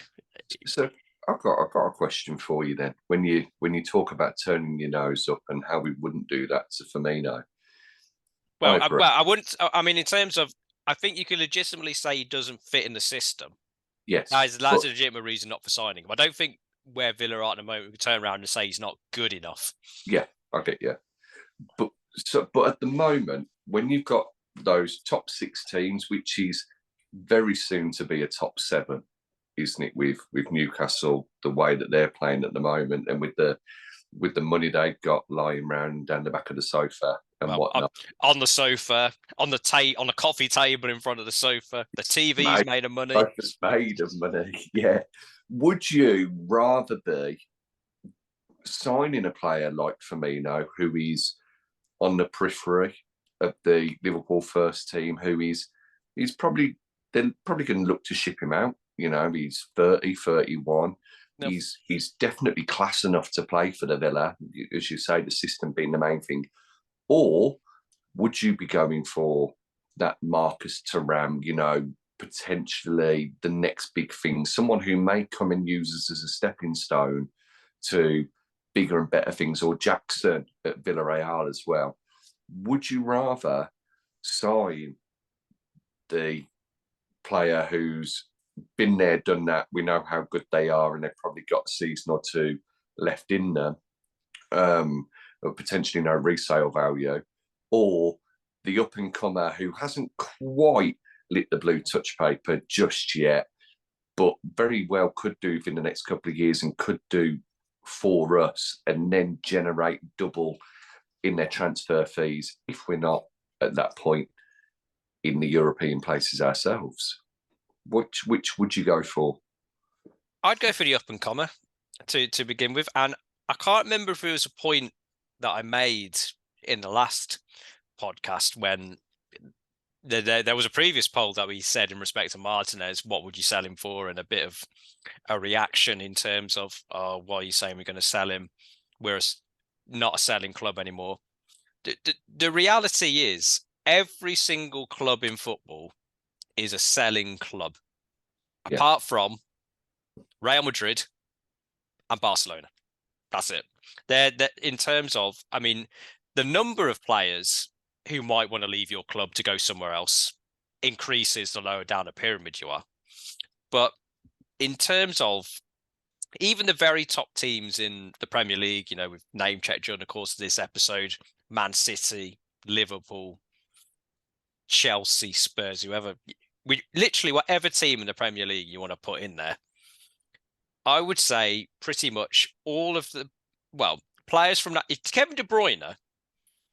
So I've got a question for you then. When you talk about turning your nose up and how we wouldn't do that to Firmino, I agree. I wouldn't. I mean, in terms of, I think you could legitimately say he doesn't fit in the system. Yes, That's but a legitimate reason not for signing him. I don't think where Villa are at the moment, we could turn around and say he's not good enough. yeah, I get you. But at the moment, when you've got those top six teams, which is very soon to be a top seven, isn't it? With Newcastle, the way that they're playing at the moment, and with the money they've got lying around down the back of the sofa and whatnot. On the sofa, on the coffee table in front of the sofa, the TV's made of money. Sofa's made of money. Yeah. Would you rather be signing a player like Firmino, who is on the periphery of the Liverpool first team, he's probably they're probably going to look to ship him out. You know, he's 30, 31. Yep. He's definitely class enough to play for the Villa, as you say, the system being the main thing. Or would you be going for that Marcus Thuram, you know, potentially the next big thing, someone who may come and use us as a stepping stone to bigger and better things, or Jackson at Villarreal as well? Would you rather sign the player who's been there, done that, we know how good they are, and they've probably got a season or two left in them, or potentially no resale value, or the up-and-comer who hasn't quite lit the blue touch paper just yet, but very well could do within the next couple of years and could do for us, and then generate double in their transfer fees if we're not at that point in the European places ourselves? Which would you go for? I'd go for the up and comer to begin with, and I can't remember if it was a point that I made in the last podcast when there was a previous poll that we said in respect to Martinez, what would you sell him for, and a bit of a reaction in terms of, why are you saying we're going to sell him? We're not a selling club anymore. The reality is every single club in football is a selling club, apart from Real Madrid and Barcelona. That's it. They're in terms of, I mean, the number of players who might want to leave your club to go somewhere else increases the lower down the pyramid you are. But in terms of even the very top teams in the Premier League, you know, we've name checked during the course of this episode, Man City, Liverpool, Chelsea, Spurs, whoever, literally whatever team in the Premier League you want to put in there. I would say pretty much all of the, players from that. If Kevin De Bruyne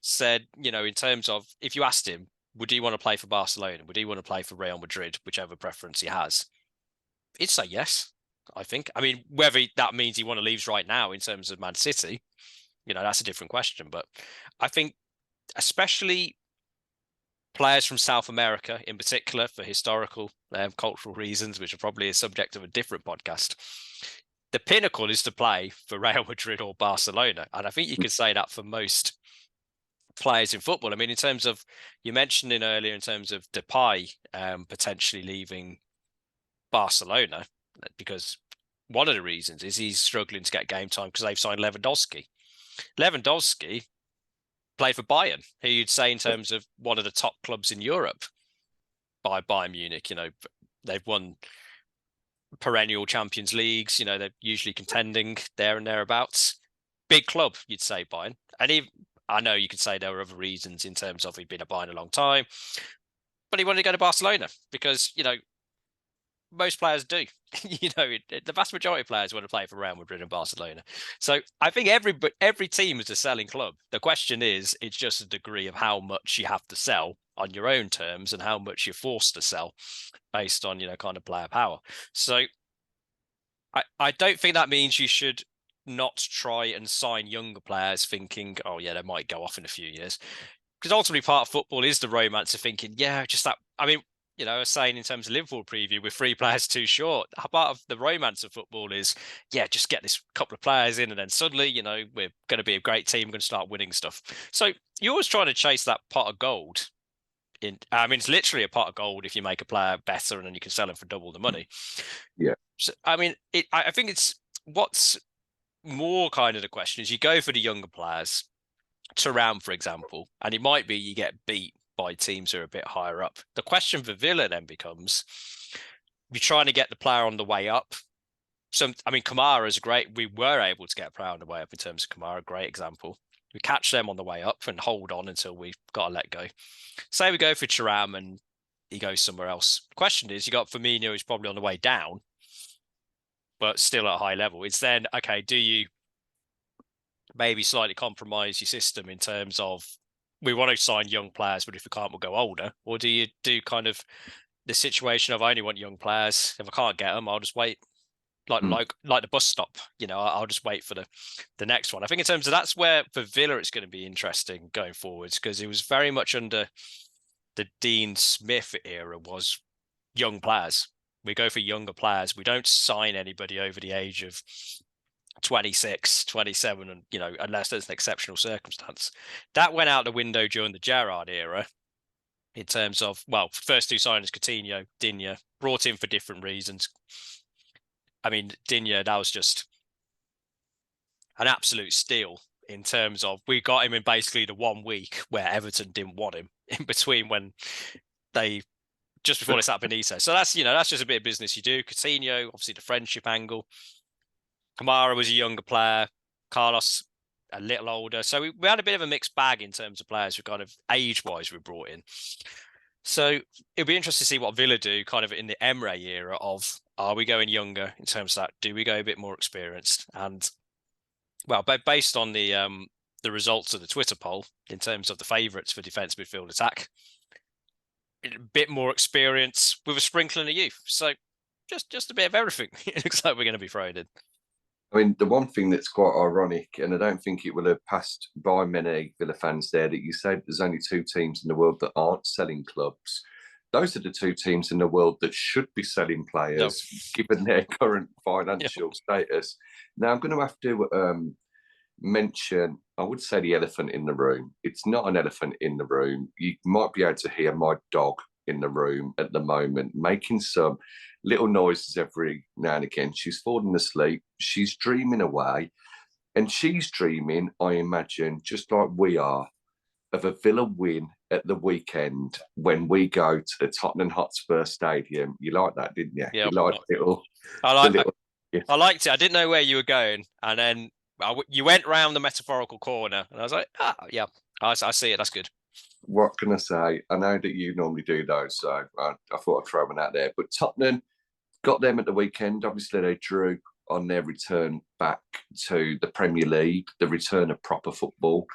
said, you know, in terms of, if you asked him, would he want to play for Barcelona? Would he want to play for Real Madrid, whichever preference he has? He'd say yes, I think. I mean, whether that means he want to leave right now in terms of Man City, you know, that's a different question. But I think especially players from South America in particular, for historical, cultural reasons, which are probably a subject of a different podcast, the pinnacle is to play for Real Madrid or Barcelona. And I think you could say that for most players in football. I mean, in terms of, you mentioned in earlier, in terms of Depay potentially leaving Barcelona, because one of the reasons is he's struggling to get game time because they've signed Lewandowski. Lewandowski played for Bayern, who you'd say in terms of one of the top clubs in Europe by Bayern Munich. You know, they've won perennial Champions Leagues. You know, they're usually contending there and thereabouts. Big club, you'd say, Bayern. And even, I know you could say there were other reasons in terms of he'd been at Bayern a long time, but he wanted to go to Barcelona because, you know, most players do. You know, the vast majority of players want to play for Real Madrid and Barcelona. So I think every team is a selling club. The question is, it's just a degree of how much you have to sell on your own terms and how much you're forced to sell based on, you know, kind of player power. So I don't think that means you should not try and sign younger players thinking, oh yeah, they might go off in a few years. Because ultimately part of football is the romance of thinking, yeah, just that. I mean, you know, I was saying in terms of Liverpool preview, with 3 players too short, part of the romance of football is, yeah, just get this couple of players in and then suddenly, you know, we're going to be a great team, we're going to start winning stuff. So you're always trying to chase that pot of gold. I mean, it's literally a pot of gold if you make a player better and then you can sell him for double the money. Yeah. So, I mean, I think it's what's more kind of the question is you go for the younger players, Thuram, for example, and it might be you get beat by teams who are a bit higher up. The question for Villa then becomes, you're trying to get the player on the way up. Kamara is great. We were able to get a player on the way up in terms of Kamara, great example. We catch them on the way up and hold on until we've got to let go. Say we go for Thuram and he goes somewhere else. The question is, you got Firmino who's probably on the way down, but still at a high level. It's then, okay, do you maybe slightly compromise your system in terms of, we want to sign young players, but if we can't, we'll go older? Or do you do kind of the situation of, I only want young players. If I can't get them, I'll just wait. Like the bus stop, I'll just wait for the next one. I think in terms of that's where for Villa it's going to be interesting going forwards, because it was very much under the Dean Smith era was young players. We go for younger players. We don't sign anybody over the age of 26, 27, and unless there's an exceptional circumstance. That went out the window during the Gerrard era in terms of, first two signings, Coutinho, Digne, brought in for different reasons. Digne, that was just an absolute steal in terms of, we got him in basically the 1 week where Everton didn't want him, in between when just before they sat Benitez. So that's just a bit of business you do. Coutinho, obviously the friendship angle. Kamara was a younger player. Carlos, a little older. So we had a bit of a mixed bag in terms of players who kind of age-wise we brought in. So it'll be interesting to see what Villa do kind of in the Emre era of, are we going younger in terms of that? Do we go a bit more experienced? And based on the results of the Twitter poll in terms of the favourites for defence, midfield, attack, a bit more experience with a sprinkling of youth. So just a bit of everything. It looks like we're going to be thrown in. The one thing that's quite ironic, and I don't think it will have passed by many Villa fans there, that you said there's only two teams in the world that aren't selling clubs. Those are the two teams in the world that should be selling players, given their current financial status. Now, I'm going to have to mention, I would say, the elephant in the room. It's not an elephant in the room. You might be able to hear my dog in the room at the moment, making some little noises every now and again. She's falling asleep. She's dreaming away. And she's dreaming, I imagine, just like we are, of a Villa win at the weekend when we go to the Tottenham Hotspur Stadium. You liked that, didn't you? Yeah. You liked I liked it. I didn't know where you were going. And then you went round the metaphorical corner. And I was like, yeah, I see it. That's good. What can I say? I know that you normally do those, so I thought I'd throw one out there. But Tottenham got them at the weekend. Obviously, they drew on their return back to the Premier League, the return of proper football,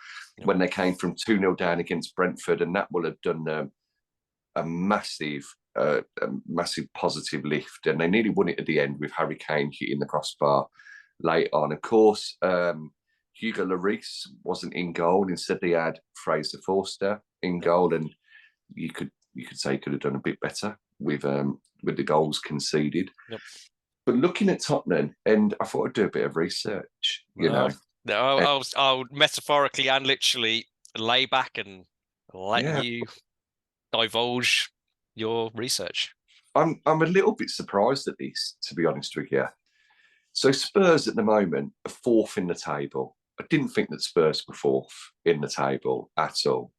when they came from 2-0 down against Brentford, and that will have done a massive positive lift. And they nearly won it at the end with Harry Kane hitting the crossbar late on. Of course, Hugo Lloris wasn't in goal. Instead, they had Fraser Forster in goal, and you could say he could have done a bit better with the goals conceded. Yep. But looking at Tottenham, and I thought I'd do a bit of research. I'll metaphorically and literally lay back and let you divulge your research. I'm a little bit surprised at this, to be honest with you. So Spurs at the moment are fourth in the table. I didn't think that Spurs were fourth in the table at all.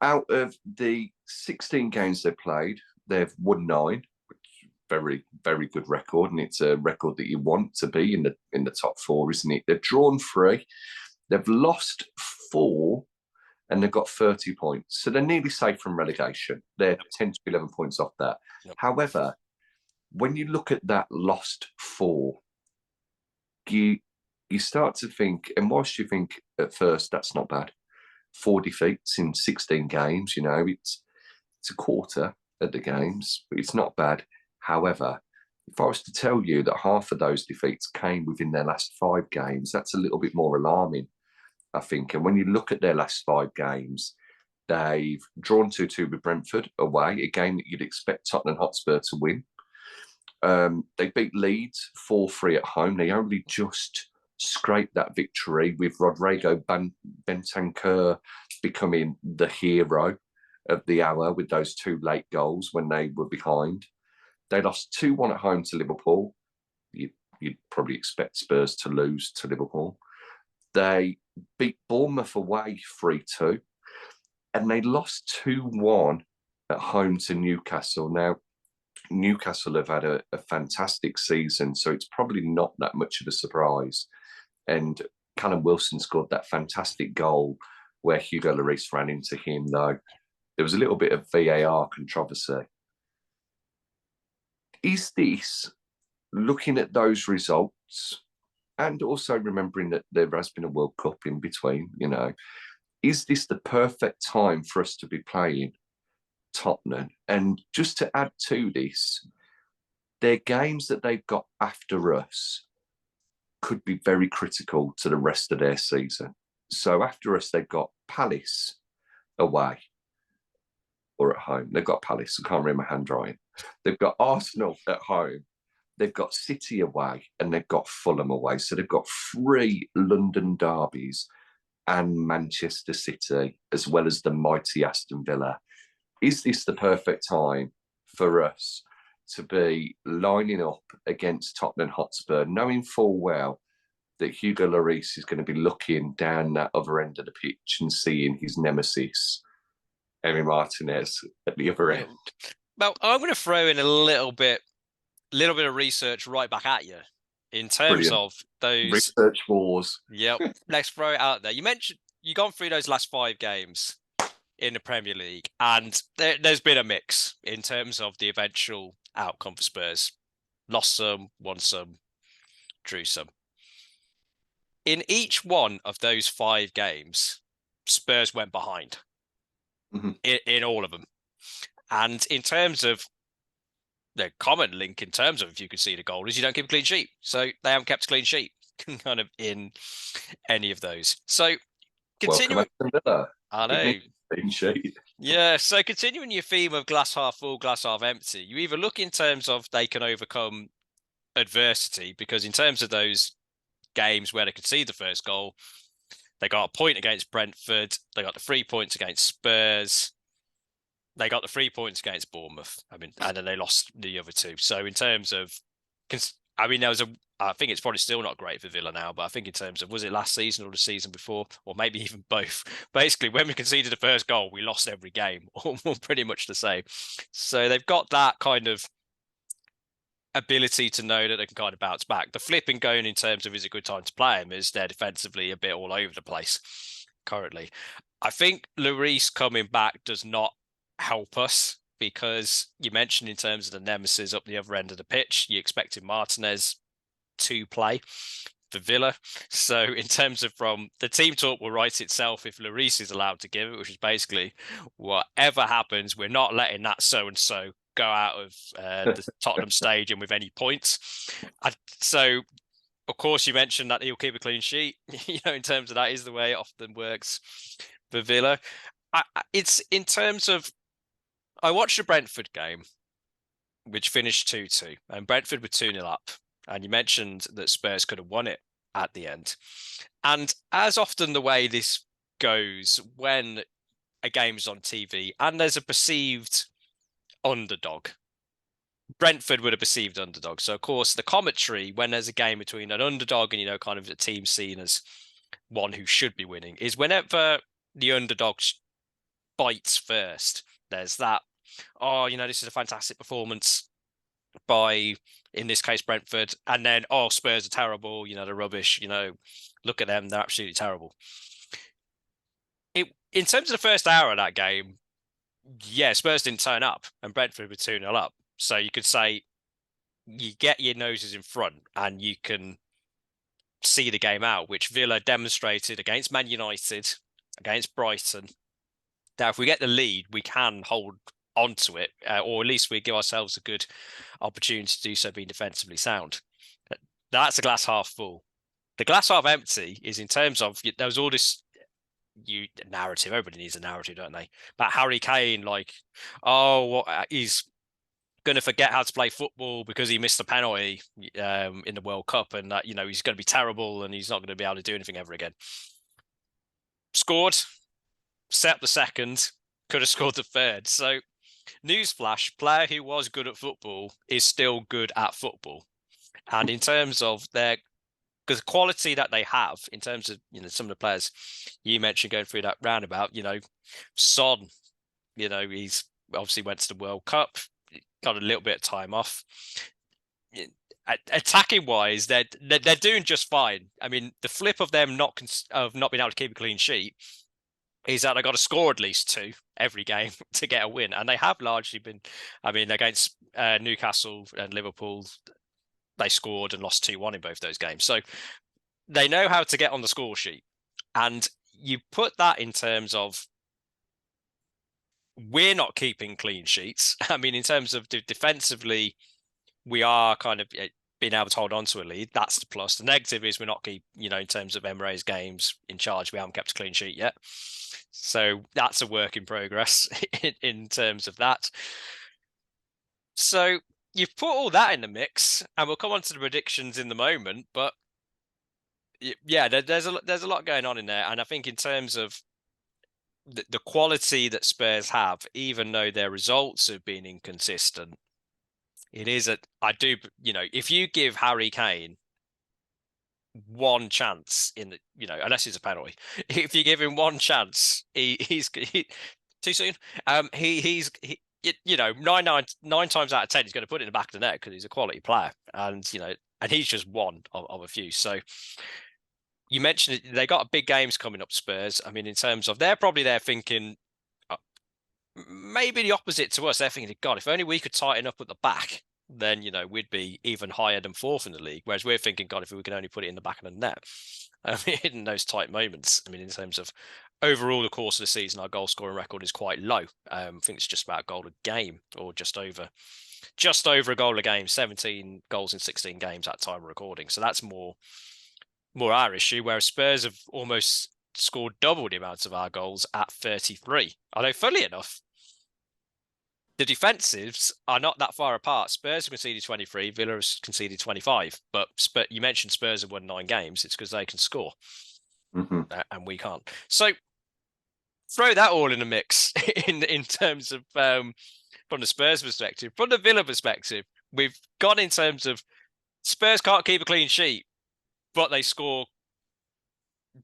Out of the 16 games they've played, they've won 9, which is very, very good record, and it's a record that you want to be in the top 4, isn't it? They've drawn 3, they've lost 4, and they've got 30 points. So they're nearly safe from relegation. They're 10 to 11 points off that. Yep. However, when you look at that lost 4, you start to think, and whilst you think at first that's not bad, 4 defeats in 16 games, it's a quarter of the games, but it's not bad. However, if I was to tell you that half of those defeats came within their last 5 games, that's a little bit more alarming, I think. And when you look at their last 5 games, they've drawn 2-2 with Brentford away, a game that you'd expect Tottenham Hotspur to win. They beat Leeds 4-3 at home. They only just scraped that victory with Rodrigo Bentancur becoming the hero of the hour with those 2 late goals when they were behind. They lost 2-1 at home to Liverpool. You you'd probably expect Spurs to lose to Liverpool. They beat Bournemouth away 3-2, and they lost 2-1 at home to Newcastle. Now, Newcastle have had a fantastic season, so it's probably not that much of a surprise. And Callum Wilson scored that fantastic goal where Hugo Lloris ran into him, though there was a little bit of VAR controversy. Is this, looking at those results, and also remembering that there has been a World Cup in between, is this the perfect time for us to be playing Tottenham? And just to add to this, their games that they've got after us could be very critical to the rest of their season. So after us, they've got Palace away or at home. They've got Palace. I can't read my handwriting. They've got Arsenal at home. They've got City away and they've got Fulham away. So they've got 3 London derbies and Manchester City, as well as the mighty Aston Villa. Is this the perfect time for us to be lining up against Tottenham Hotspur, knowing full well that Hugo Lloris is going to be looking down that other end of the pitch and seeing his nemesis, Emi Martinez, at the other end? Well, I'm going to throw in a little bit of research right back at you in terms of those research wars. Yep, let's throw it out there. You mentioned you've gone through those last 5 games in the Premier League, and there's been a mix in terms of the eventual outcome for Spurs. Lost some, won some, drew some. In each one of those 5 games, Spurs went behind in all of them. And in terms of the common link, in terms of if you can see the goal, is you don't keep a clean sheet. So they haven't kept a clean sheet kind of in any of those. So continuing, I know. Clean sheet. Yeah, so continuing your theme of glass half full, glass half empty, you either look in terms of they can overcome adversity, because in terms of those games where they could see the first goal, they got a point against Brentford, they got the 3 points against Spurs, they got the 3 points against Bournemouth. And then they lost the other 2. So in terms of, I think it's probably still not great for Villa now, but I think in terms of, was it last season or the season before, or maybe even both? Basically, when we conceded the first goal, we lost every game, or pretty much the same. So they've got that kind of ability to know that they can kind of bounce back. The flipping going in terms of is it a good time to play them is they're defensively a bit all over the place currently. I think Lloris coming back does not help us, because you mentioned in terms of the nemesis up the other end of the pitch, you expected Martinez to play for Villa. So in terms of from the team talk will write itself if Lloris is allowed to give it, which is basically whatever happens, we're not letting that so-and-so go out of the Tottenham stadium with any points. So of course you mentioned that he'll keep a clean sheet, in terms of that is the way it often works for Villa. It's in terms of, I watched the Brentford game, which finished 2-2, and Brentford were 2-0 up. And you mentioned that Spurs could have won it at the end. And as often the way this goes, when a game is on TV and there's a perceived underdog, Brentford would have perceived underdog. So, of course, the commentary, when there's a game between an underdog and, kind of a team seen as one who should be winning, is whenever the underdog bites first, there's that, this is a fantastic performance by, in this case, Brentford, and then, Spurs are terrible, they're rubbish, look at them, they're absolutely terrible. In terms of the first hour of that game, yeah, Spurs didn't turn up, and Brentford were 2-0 up. So you could say you get your noses in front and you can see the game out, which Villa demonstrated against Man United, against Brighton, that if we get the lead, we can hold onto it, or at least we give ourselves a good opportunity to do so being defensively sound. That's a glass half full. The glass half empty is in terms of, there was all this narrative, everybody needs a narrative, don't they, about Harry Kane, he's going to forget how to play football because he missed a penalty in the World Cup, and that, he's going to be terrible and he's not going to be able to do anything ever again. Scored, set up the second, could have scored the third. So newsflash, player who was good at football is still good at football. And in terms of their because the quality that they have in terms of some of the players you mentioned going through that roundabout, Son, he's obviously went to the World Cup, got a little bit of time off. Attacking wise, they're doing just fine. I mean, the flip of them not being able to keep a clean sheet is that they got to score at least 2 every game to get a win, and they have largely been. I mean, against Newcastle and Liverpool, they scored and lost 2-1 in both those games. So they know how to get on the score sheet. And you put that in terms of we're not keeping clean sheets. I mean, in terms of defensively, we are kind of being able to hold on to a lead. That's the plus. The negative is we're not in terms of Emre's games in charge, we haven't kept a clean sheet yet. So that's a work in progress in terms of that. So you've put all that in the mix, and we'll come on to the predictions in the moment. But yeah, there's a lot going on in there, and I think in terms of the quality that Spurs have, even though their results have been inconsistent, it is if you give Harry Kane one chance unless it's a penalty, if you give him one chance, he's too soon. He's 9 times out of 10 he's going to put it in the back of the net because he's a quality player, and he's just one of a few. So you mentioned it, they got big games coming up, Spurs. I mean, in terms of they're probably there thinking maybe the opposite to us. They're thinking, God, if only we could tighten up at the back, then we'd be even higher than 4th in the league. Whereas we're thinking, God, if we can only put it in the back of the net. I mean, in those tight moments. I mean, in terms of overall the course of the season, our goal scoring record is quite low. I think it's just about a goal a game, or just over a goal a game. 17 goals in 16 games at time of recording. So that's more our issue. Whereas Spurs have almost scored double the amounts of our goals at 33. Although, funnily enough, the defensives are not that far apart. Spurs have conceded 23, Villa has conceded 25. But you mentioned Spurs have won 9 games. It's because they can score, and we can't. So throw that all in the mix in terms of from the Spurs perspective. From the Villa perspective, we've gone in terms of Spurs can't keep a clean sheet, but they score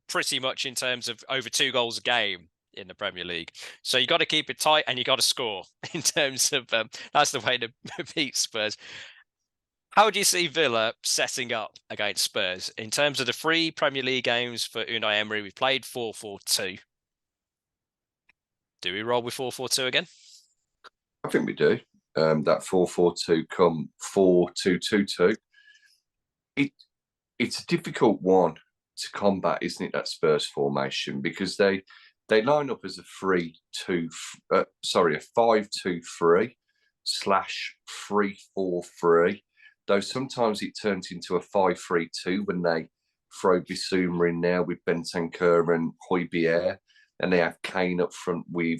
pretty much in terms of over 2 goals a game in the Premier League. So you got to keep it tight and you got to score in terms of that's the way to beat Spurs. How do you see Villa setting up against Spurs in terms of the 3 Premier League games for Unai Emery? We've played 4-4-2. Do we roll with 4-4-2 again? I think we do. That 4-4-2 come 4-2-2-2. It's a difficult one to combat, isn't it? That Spurs formation, because they line up as a 5-2-3/3-4-3. Though sometimes it turns into a 5-3-2 when they throw Bissouma in there with Bentancur and Højbjerg, and they have Kane up front with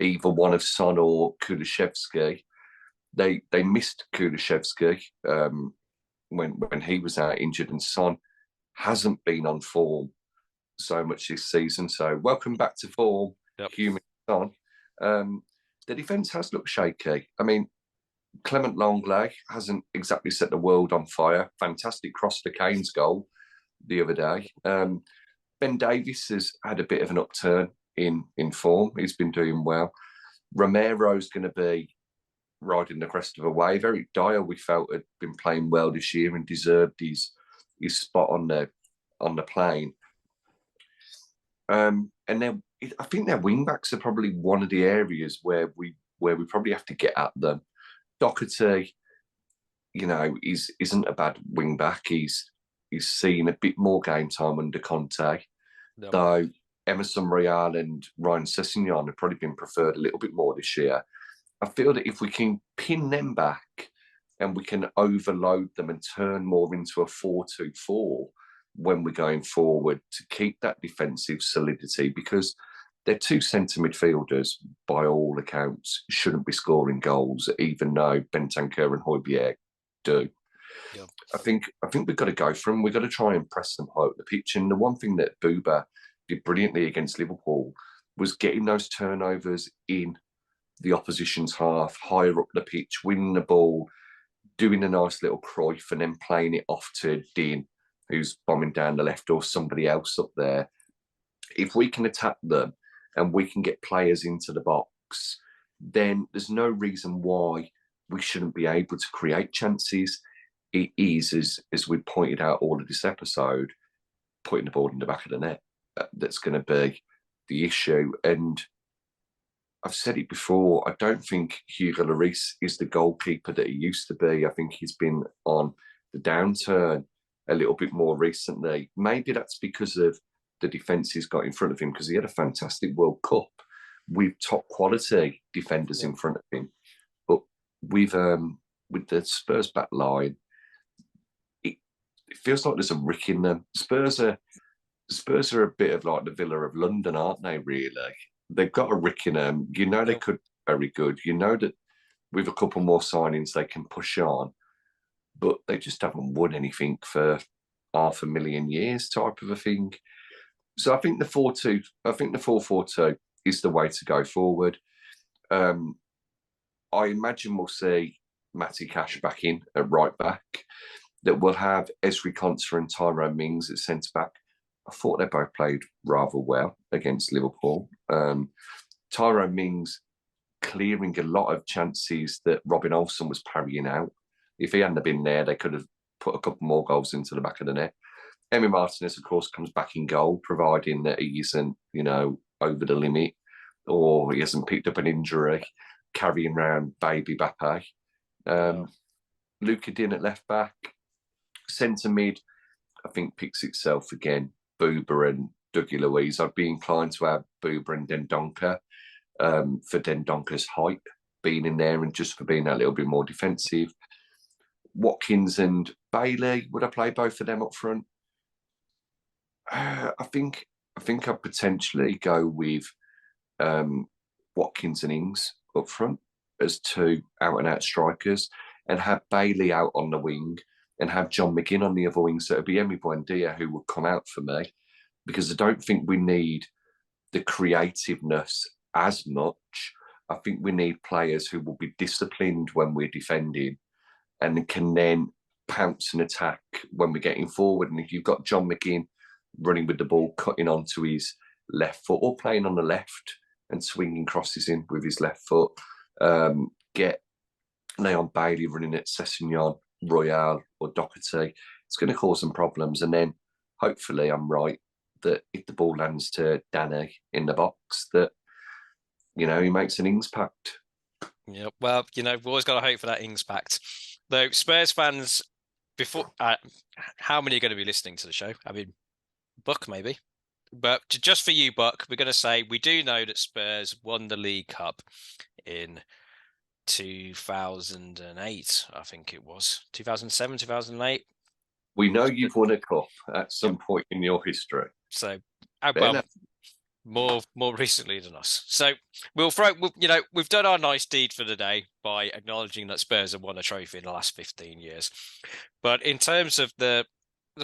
either one of Son or Kulusevski. They missed Kulusevski when he was out injured, and Son hasn't been on form so much this season. So welcome back to form, human Son. The defence has looked shaky. I mean, Clement Lenglet hasn't exactly set the world on fire. Fantastic cross for Kane's goal the other day. Ben Davies has had a bit of an upturn in form. He's been doing well. Romero's going to be riding the crest of a wave. Eric Dyer, we felt, had been playing well this year and deserved his spot on the plane. And then I think their wing backs are probably one of the areas where we probably have to get at them. Doherty, isn't a bad wing back. He's seen a bit more game time under Conte, though Emerson Royal and Ryan Sessegnon have probably been preferred a little bit more this year. I feel that if we can pin them back and we can overload them and turn more into a 4-2-4 when we're going forward to keep that defensive solidity, because their 2 centre midfielders, by all accounts, shouldn't be scoring goals, even though Bentancur and Højbjerg do. Yeah. I think we've got to go for them. We've got to try and press them high up the pitch. And the one thing that Buba did brilliantly against Liverpool was getting those turnovers in the opposition's half, higher up the pitch, winning the ball, doing a nice little Cruyff and then playing it off to Dean, who's bombing down the left, or somebody else up there. If we can attack them and we can get players into the box, then there's no reason why we shouldn't be able to create chances. It is, as we pointed out all of this episode, putting the ball in the back of the net that's going to be the issue. And I've said it before, I don't think Hugo Lloris is the goalkeeper that he used to be. I think he's been on the downturn a little bit more recently. Maybe that's because of the defence he's got in front of him, because he had a fantastic World Cup with top quality defenders in front of him. But with the Spurs back line, it feels like there's a rick in them. Spurs are a bit of like the Villa of London, aren't they, really? They've got a rick in them. You know they could be very good. You know that with a couple more signings they can push on, but they just haven't won anything for 500,000 years type of a thing. So I think the 4-4-2 is the way to go forward. I imagine we'll see Matty Cash back in at right back, that we'll have Ezri Konsa and Tyrone Mings at centre back. I thought they both played rather well against Liverpool. Tyrone Mings clearing a lot of chances that Robin Olsen was parrying out. If he hadn't been there, they could have put a couple more goals into the back of the net. Emi Martinez, of course, comes back in goal, providing that he isn't, over the limit, or he hasn't picked up an injury, carrying around baby Bappe. Luca Din at left back. Centre mid, I think, picks itself again. Booba and Dougie Luiz. I'd be inclined to have Booba and Dendoncker for Dendonker's hype being in there and just for being a little bit more defensive. Watkins and Bailey, would I play both of them up front? I think I'd potentially go with Watkins and Ings up front as two out-and-out strikers, and have Bailey out on the wing and have John McGinn on the other wing. So it'd be Emi Buendia who would come out for me, because I don't think we need the creativeness as much. I think we need players who will be disciplined when we're defending and can then pounce and attack when we're getting forward. And if you've got John McGinn running with the ball, cutting onto his left foot, or playing on the left and swinging crosses in with his left foot, get Leon Bailey running at Sessegnon, Royale or Doherty, it's going to cause some problems. And then hopefully I'm right that if the ball lands to Danny in the box, that, he makes an Ings pact. Yeah, well, we've always got to hope for that Ings pact. Though Spurs fans, before how many are going to be listening to the show? I mean, Buck maybe. But just for you, Buck, we're going to say we do know that Spurs won the League Cup in 2008, I think it was. 2007, 2008. We know you've won a cup at some point in your history. So, more recently than us. So we've done our nice deed for the day by acknowledging that Spurs have won a trophy in the last 15 years. But in terms of the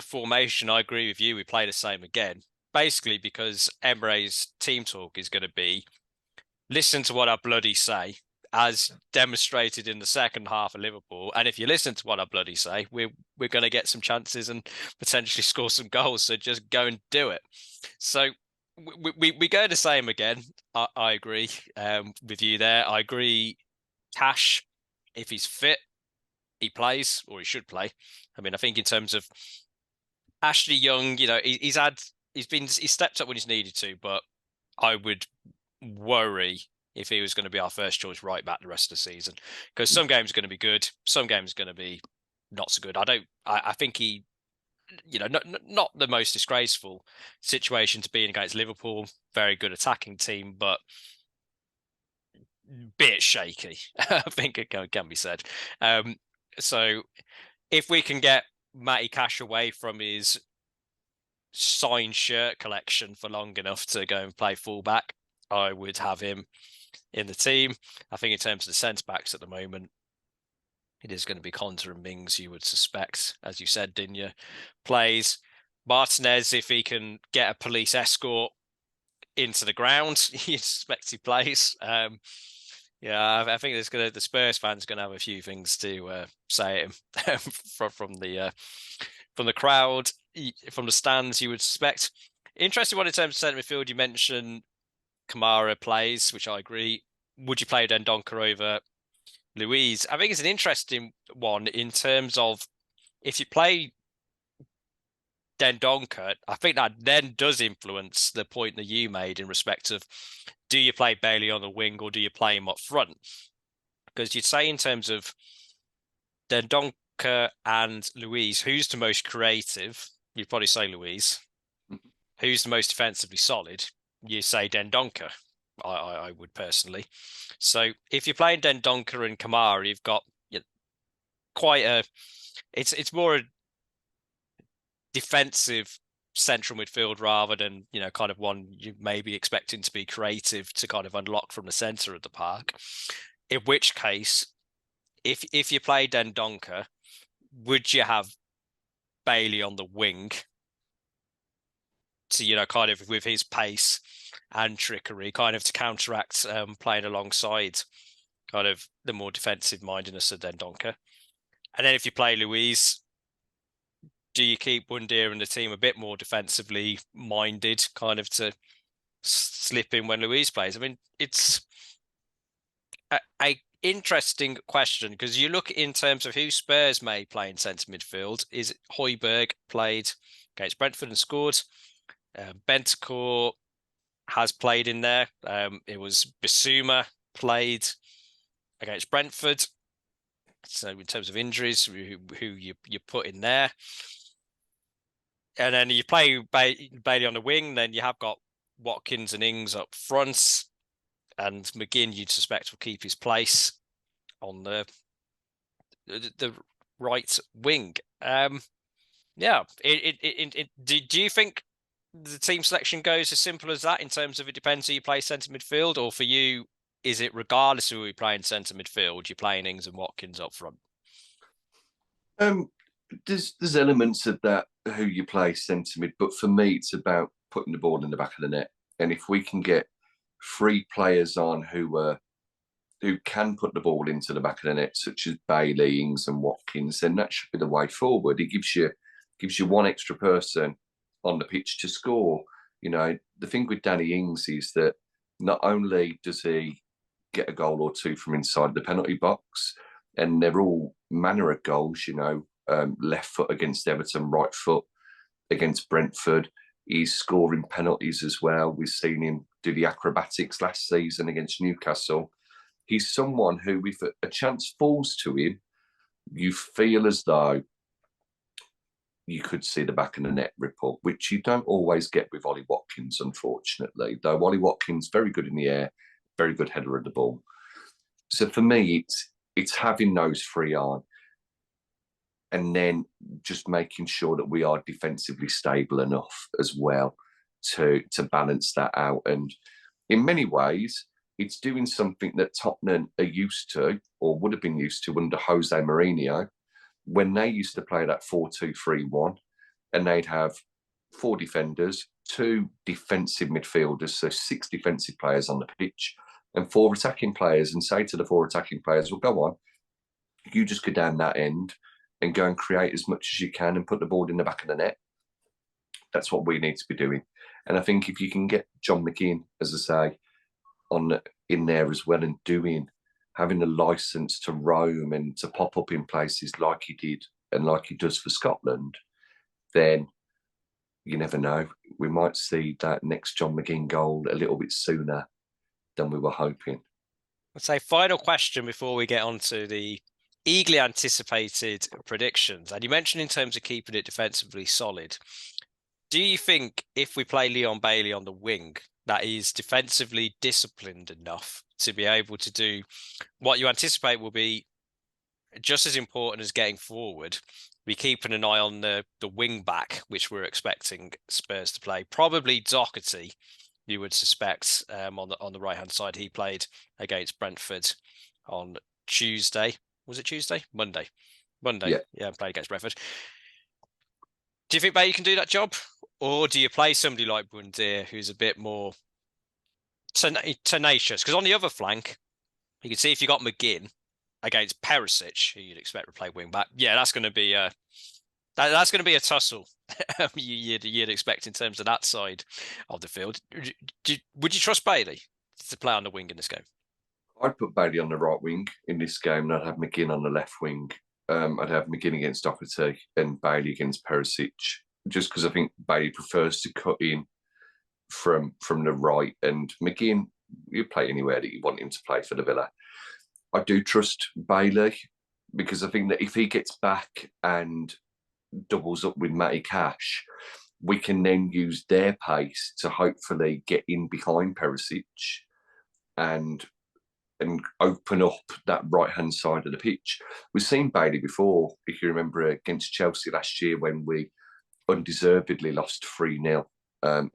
formation, I agree with you. We play the same again, basically because Emre's team talk is going to be, listen to what I bloody say, as demonstrated in the second half of Liverpool. And if you listen to what I bloody say, we're going to get some chances and potentially score some goals. So just go and do it. So we go the same again. I agree with you there. I agree. Cash, if he's fit, he plays, or he should play. I mean, I think in terms of Ashley Young, he's stepped up when he's needed to, but I would worry if he was going to be our first choice right back the rest of the season, because some games are going to be good, some games are going to be not so good. I think he, not the most disgraceful situation to be in against Liverpool, very good attacking team, but bit shaky. I think it can be said. So if we can get Matty Cash away from his signed shirt collection for long enough to go and play fullback, I would have him in the team. I think in terms of the centre backs at the moment, it is going to be Konsa and Mings, you would suspect, as you said, Dinya plays. Martinez, if he can get a police escort into the ground, you suspect he plays. Yeah, I think the Spurs fans gonna have a few things to say at him from the crowd, from the stands. You would suspect. Interesting one in terms of centre midfield. You mentioned Kamara plays, which I agree. Would you play Dendoncker over Louise? I think it's an interesting one in terms of if you play Dendoncker, I think that then does influence the point that you made in respect of do you play Bailey on the wing or do you play him up front? Because you'd say in terms of Dendoncker and Louise, who's the most creative? You'd probably say Louise. Who's the most defensively solid? You say Dendoncker. I would personally. So if you're playing Dendoncker and Kamara, you've got quite a. It's more a defensive central midfield rather than kind of one you may be expecting to be creative to kind of unlock from the centre of the park. In which case, if you play Dendoncker, would you have Bailey on the wing to kind of with his pace and trickery, kind of to counteract playing alongside kind of the more defensive mindedness of Dendoncker? And then if you play Louise, do you keep Bundir and the team a bit more defensively minded, kind of to slip in when Louise plays? I mean, it's a interesting question because you look in terms of who Spurs may play in centre midfield. Is Højbjerg played against Brentford and scored? Bentancur has played in there. It was Bissouma played against Brentford. So in terms of injuries, who you put in there. And then you play Bailey on the wing, then you have got Watkins and Ings up front. And McGinn, you'd suspect, will keep his place on the right wing. Yeah. Do you think the team selection goes as simple as that in terms of it depends who you play centre midfield? Or for you, is it regardless of who you play in centre midfield, you're playing Ings and Watkins up front? There's elements of that who you play centre mid, but for me, it's about putting the ball in the back of the net. And if we can get 3 players on who can put the ball into the back of the net, such as Bailey, Ings, and Watkins, then that should be the way forward. It gives you one extra person on the pitch to score. The thing with Danny Ings is that not only does he get a goal or two from inside the penalty box, and they're all manner of goals, left foot against Everton, right foot against Brentford. He's scoring penalties as well. We've seen him do the acrobatics last season against Newcastle. He's someone who, if a chance falls to him, you feel as though you could see the back of the net ripple, which you don't always get with Ollie Watkins, unfortunately. Though Ollie Watkins, very good in the air, very good header of the ball. So for me, it's having those 3 on, and then just making sure that we are defensively stable enough as well to balance that out. And in many ways, it's doing something that Tottenham are used to, or would have been used to under Jose Mourinho, when they used to play that 4-2-3-1, and they'd have 4 defenders, 2 defensive midfielders, so 6 defensive players on the pitch, and 4 attacking players, and say to the 4 attacking players, well, go on, you just go down that end and go and create as much as you can and put the ball in the back of the net. That's what we need to be doing. And I think if you can get John McGinn, as I say, in there as well, and having the license to roam and to pop up in places like he did and like he does for Scotland, then you never know. We might see that next John McGinn goal a little bit sooner than we were hoping. Let's say final question before we get on to the eagerly anticipated predictions. And you mentioned in terms of keeping it defensively solid. Do you think if we play Leon Bailey on the wing, that is defensively disciplined enough to be able to do what you anticipate will be just as important as getting forward? We're keeping an eye on the wing back, which we're expecting Spurs to play. Probably Doherty, you would suspect, on the right hand side. He played against Brentford on Tuesday. Was it Tuesday? Monday. Yeah, played against Brentford. Do you think Bailey can do that job? Or do you play somebody like Bundir, who's a bit more tenacious? Because on the other flank, You can see if you got McGinn against Perisic, who you'd expect to play wing back. Yeah, that's going to be that's going to be a tussle. you'd expect in terms of that side of the field. Would you trust Bailey to play on the wing in this game? I'd put Bailey on the right wing in this game, and I'd have McGinn on the left wing. I'd have McGinn against Doherty and Bailey against Perisic, just because I think Bailey prefers to cut in from the right, and McGinn, you play anywhere that you want him to play for the Villa. I do trust Bailey because I think that if he gets back and doubles up with Matty Cash, we can then use their pace to hopefully get in behind Perisic and open up that right-hand side of the pitch. We've seen Bailey before, if you remember, against Chelsea last year when we undeservedly lost 3-0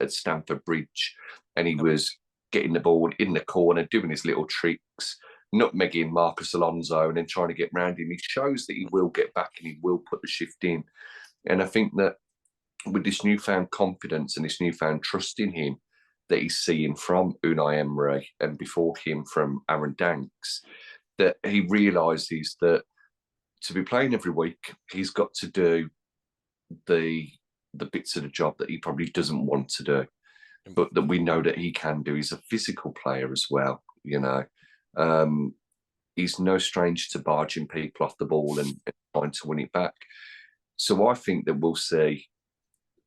at Stamford Bridge, and he was getting the ball in the corner, doing his little tricks, nutmegging Marcus Alonso and then trying to get round him. He shows that he will get back and he will put the shift in. And I think that with this newfound confidence and this newfound trust in him that he's seeing from Unai Emery and before him from Aaron Danks, that he realises that to be playing every week, he's got to do the bits of the job that he probably doesn't want to do, but that we know that he can do. He's a physical player as well, you know. He's no stranger to barging people off the ball and trying to win it back. So I think that we'll see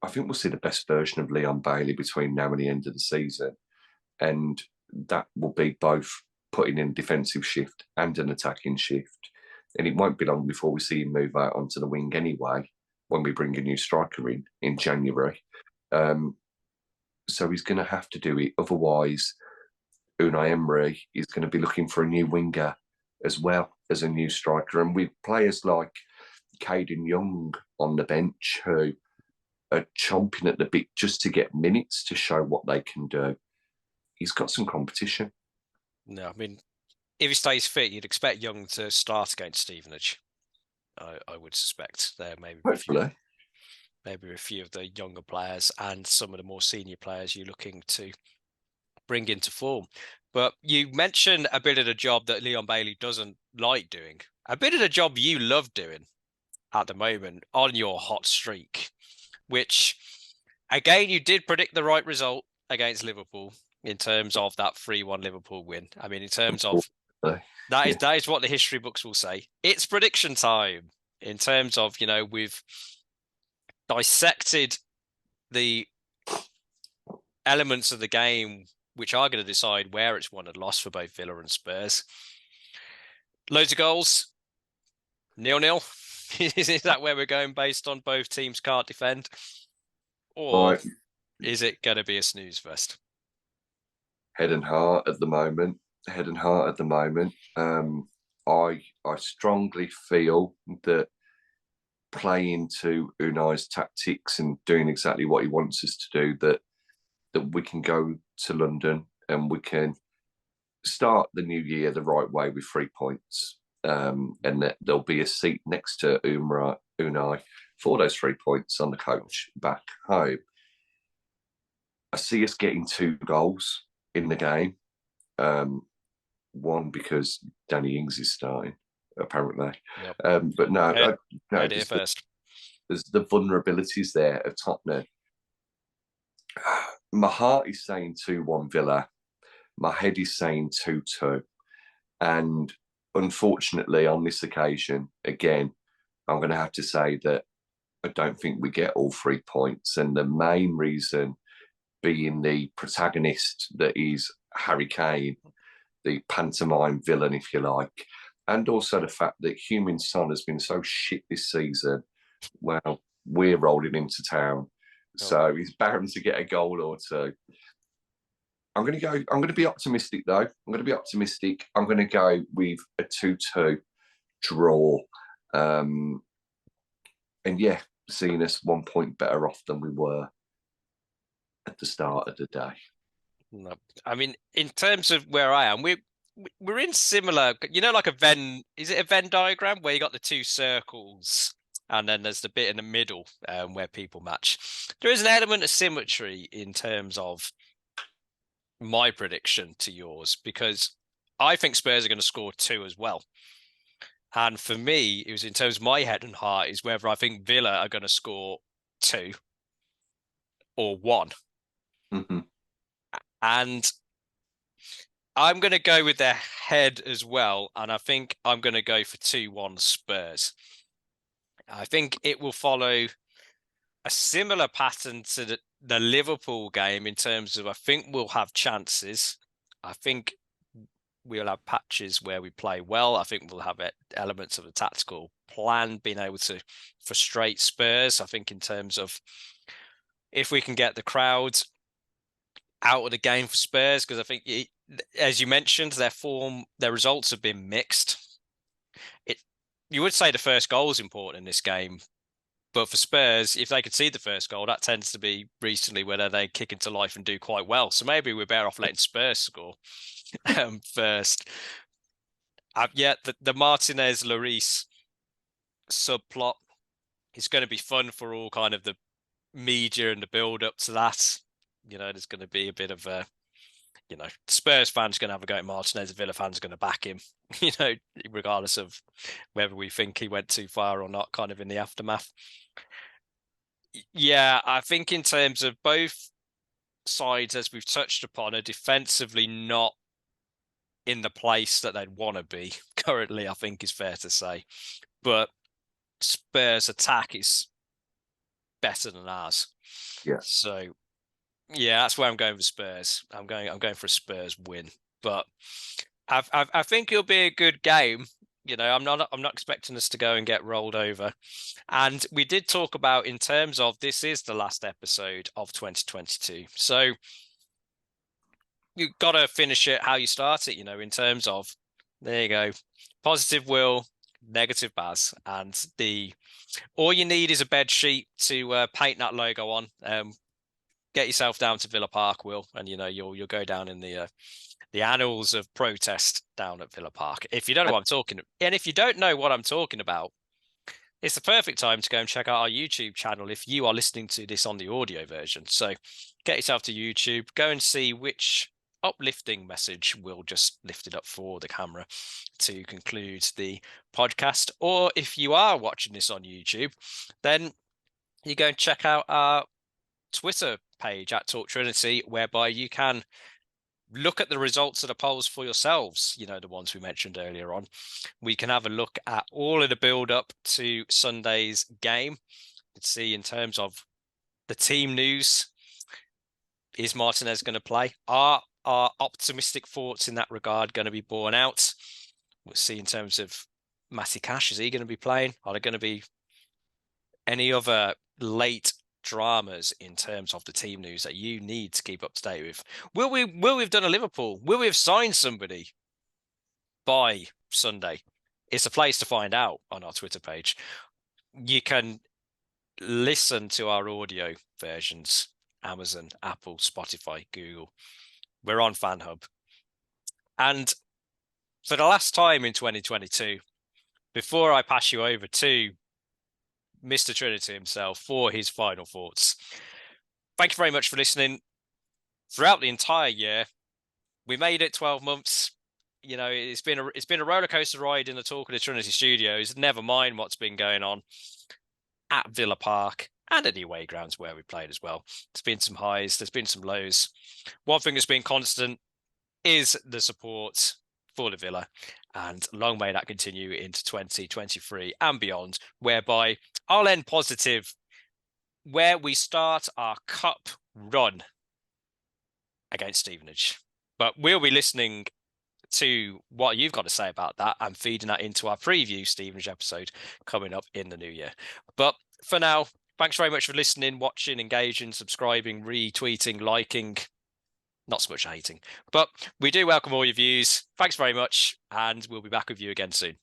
the best version of Leon Bailey between now and the end of the season. And that will be both putting in a defensive shift and an attacking shift. And it won't be long before we see him move out onto the wing anyway, when we bring a new striker in January. So he's going to have to do it. Otherwise, Unai Emery is going to be looking for a new winger as well as a new striker. And with players like Caden Young on the bench who are chomping at the bit just to get minutes to show what they can do, he's got some competition. No, I mean, if he stays fit, you'd expect Young to start against Stevenage. I would suspect there Hopefully. maybe a few of the younger players and some of the more senior players you're looking to bring into form. But you mentioned a bit of the job that Leon Bailey doesn't like doing, a bit of the job you love doing at the moment on your hot streak, which, again, you did predict the right result against Liverpool in terms of that 3-1 Liverpool win. I mean, in terms of that is what the history books will say. It's prediction time in terms of, you know, we've dissected the elements of the game which are going to decide where it's won and lost for both Villa and Spurs. Loads of goals, 0-0. Is that where we're going based on both teams can't defend? Or is it going to be a snooze fest? Head and heart at the moment. I strongly feel that playing to Unai's tactics and doing exactly what he wants us to do, that we can go to London and we can start the new year the right way with 3 points, and that there'll be a seat next to Unai for those 3 points on the coach back home. I see us getting 2 goals in the game. One because Danny Ings is starting, apparently. Yep. But no, first. There's the vulnerabilities there of Tottenham. My heart is saying 2-1 Villa. My head is saying 2-2. And unfortunately, on this occasion, again, I'm going to have to say that I don't think we get all 3 points. And the main reason being the protagonist that is Harry Kane, the pantomime villain, if you like, and also the fact that Heung-min Son has been so shit this season. Well, we're rolling into town, so he's bound to get a goal or 2. I'm going to be optimistic, though. I'm going to go with a 2-2 draw. And yeah, seeing us 1 point better off than we were at the start of the day. No, I mean, in terms of where I am, we're in similar, you know, like is it a Venn diagram where you got the 2 circles and then there's the bit in the middle where people match. There is an element of symmetry in terms of my prediction to yours, because I think Spurs are going to score 2 as well. And for me, it was in terms of my head and heart, is whether I think Villa are going to score 2 or 1. Mm-hmm. And I'm going to go with their head as well. And I think I'm going to go for 2-1 Spurs. I think it will follow a similar pattern to the Liverpool game in terms of I think we'll have chances. I think we'll have patches where we play well. I think we'll have elements of a tactical plan being able to frustrate Spurs. I think in terms of if we can get the crowd out of the game for Spurs, because I think, as you mentioned, their results have been mixed. You would say the first goal is important in this game, but for Spurs, if they could see the first goal, that tends to be recently where they kick into life and do quite well. So maybe we're better off letting Spurs score first. The Martinez Lloris subplot is going to be fun for all kind of the media and the build up to that. There's going to be a bit of a, Spurs fans going to have a go at Martinez, Villa fans are going to back him, regardless of whether we think he went too far or not, kind of in the aftermath. Yeah, I think in terms of both sides, as we've touched upon, are defensively not in the place that they'd want to be currently, I think is fair to say. But Spurs' attack is better than ours. Yeah. So, yeah, that's where I'm going with Spurs. I'm going for a Spurs win. But I think it'll be a good game. I'm not expecting us to go and get rolled over. And we did talk about in terms of this is the last episode of 2022. So you've got to finish it how you start it, in terms of, there you go, positive Will, negative Baz. And all you need is a bed sheet to paint that logo on. Get yourself down to Villa Park, Will, and you'll go down in the annals of protest down at Villa Park. If you don't know what I'm talking about, and if you don't know what I'm talking about, it's the perfect time to go and check out our YouTube channel if you are listening to this on the audio version. So get yourself to YouTube, go and see which uplifting message Will just lifted up for the camera to conclude the podcast. Or if you are watching this on YouTube, then you go and check out our Twitter page at Talk Trinity, whereby you can look at the results of the polls for yourselves, the ones we mentioned earlier on. We can have a look at all of the build up to Sunday's game and see in terms of the team news. Is Martinez going to play? Are optimistic thoughts in that regard going to be borne out? We'll see in terms of Matty Cash. Is he going to be playing? Are there going to be any other late dramas in terms of the team news that you need to keep up to date with? Will we've done a Liverpool? Will we have signed somebody by Sunday? It's a place to find out on our Twitter page. You can listen to our audio versions, Amazon, Apple, Spotify, Google. We're on FanHub. And for the last time in 2022, before I pass you over to Mr. Trinity himself for his final thoughts, thank you very much for listening throughout the entire year. We made it 12 months. It's been a roller coaster ride in the Talk of the Trinity studios. Never mind what's been going on at Villa Park and at the away grounds where we played as well. There's been some highs, there's been some lows. One thing that's been constant is the support for the Villa, and long may that continue into 2023 and beyond, whereby I'll end positive where we start our cup run against Stevenage. But we'll be listening to what you've got to say about that and feeding that into our preview Stevenage episode coming up in the new year. But for now, thanks very much for listening, watching, engaging, subscribing, retweeting, liking, not so much hating, but we do welcome all your views. Thanks very much, and we'll be back with you again soon.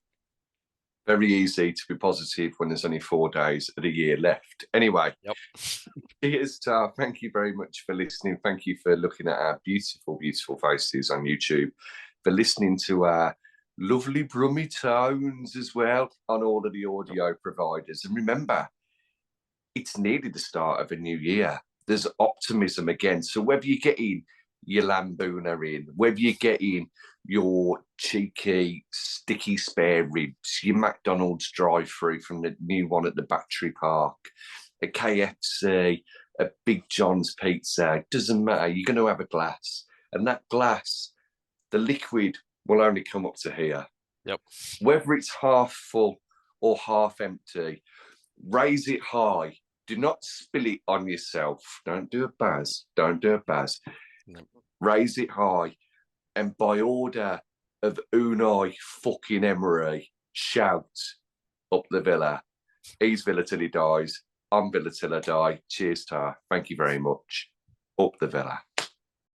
Very easy to be positive when there's only 4 days of the year left. Anyway, Yep. Cheers, Tar. Thank you very much for listening. Thank you for looking at our beautiful, beautiful faces on YouTube, for listening to our lovely brummy tones as well on all of the audio providers. And remember, it's nearly the start of a new year. There's optimism again. So whether you're getting your Lambooner in, whether you're getting your cheeky, sticky spare ribs, your McDonald's drive-through from the new one at the Battery Park, a KFC, a Big John's pizza, it doesn't matter. You're going to have a glass. And that glass, the liquid will only come up to here. Yep. Whether it's half full or half empty, raise it high. Do not spill it on yourself. Don't do a Baz. Don't do a Baz. No. Raise it high. And by order of Unai fucking Emery, shout up the Villa. He's Villa till he dies. I'm Villa till I die. Cheers, Tar. Thank you very much. Up the Villa.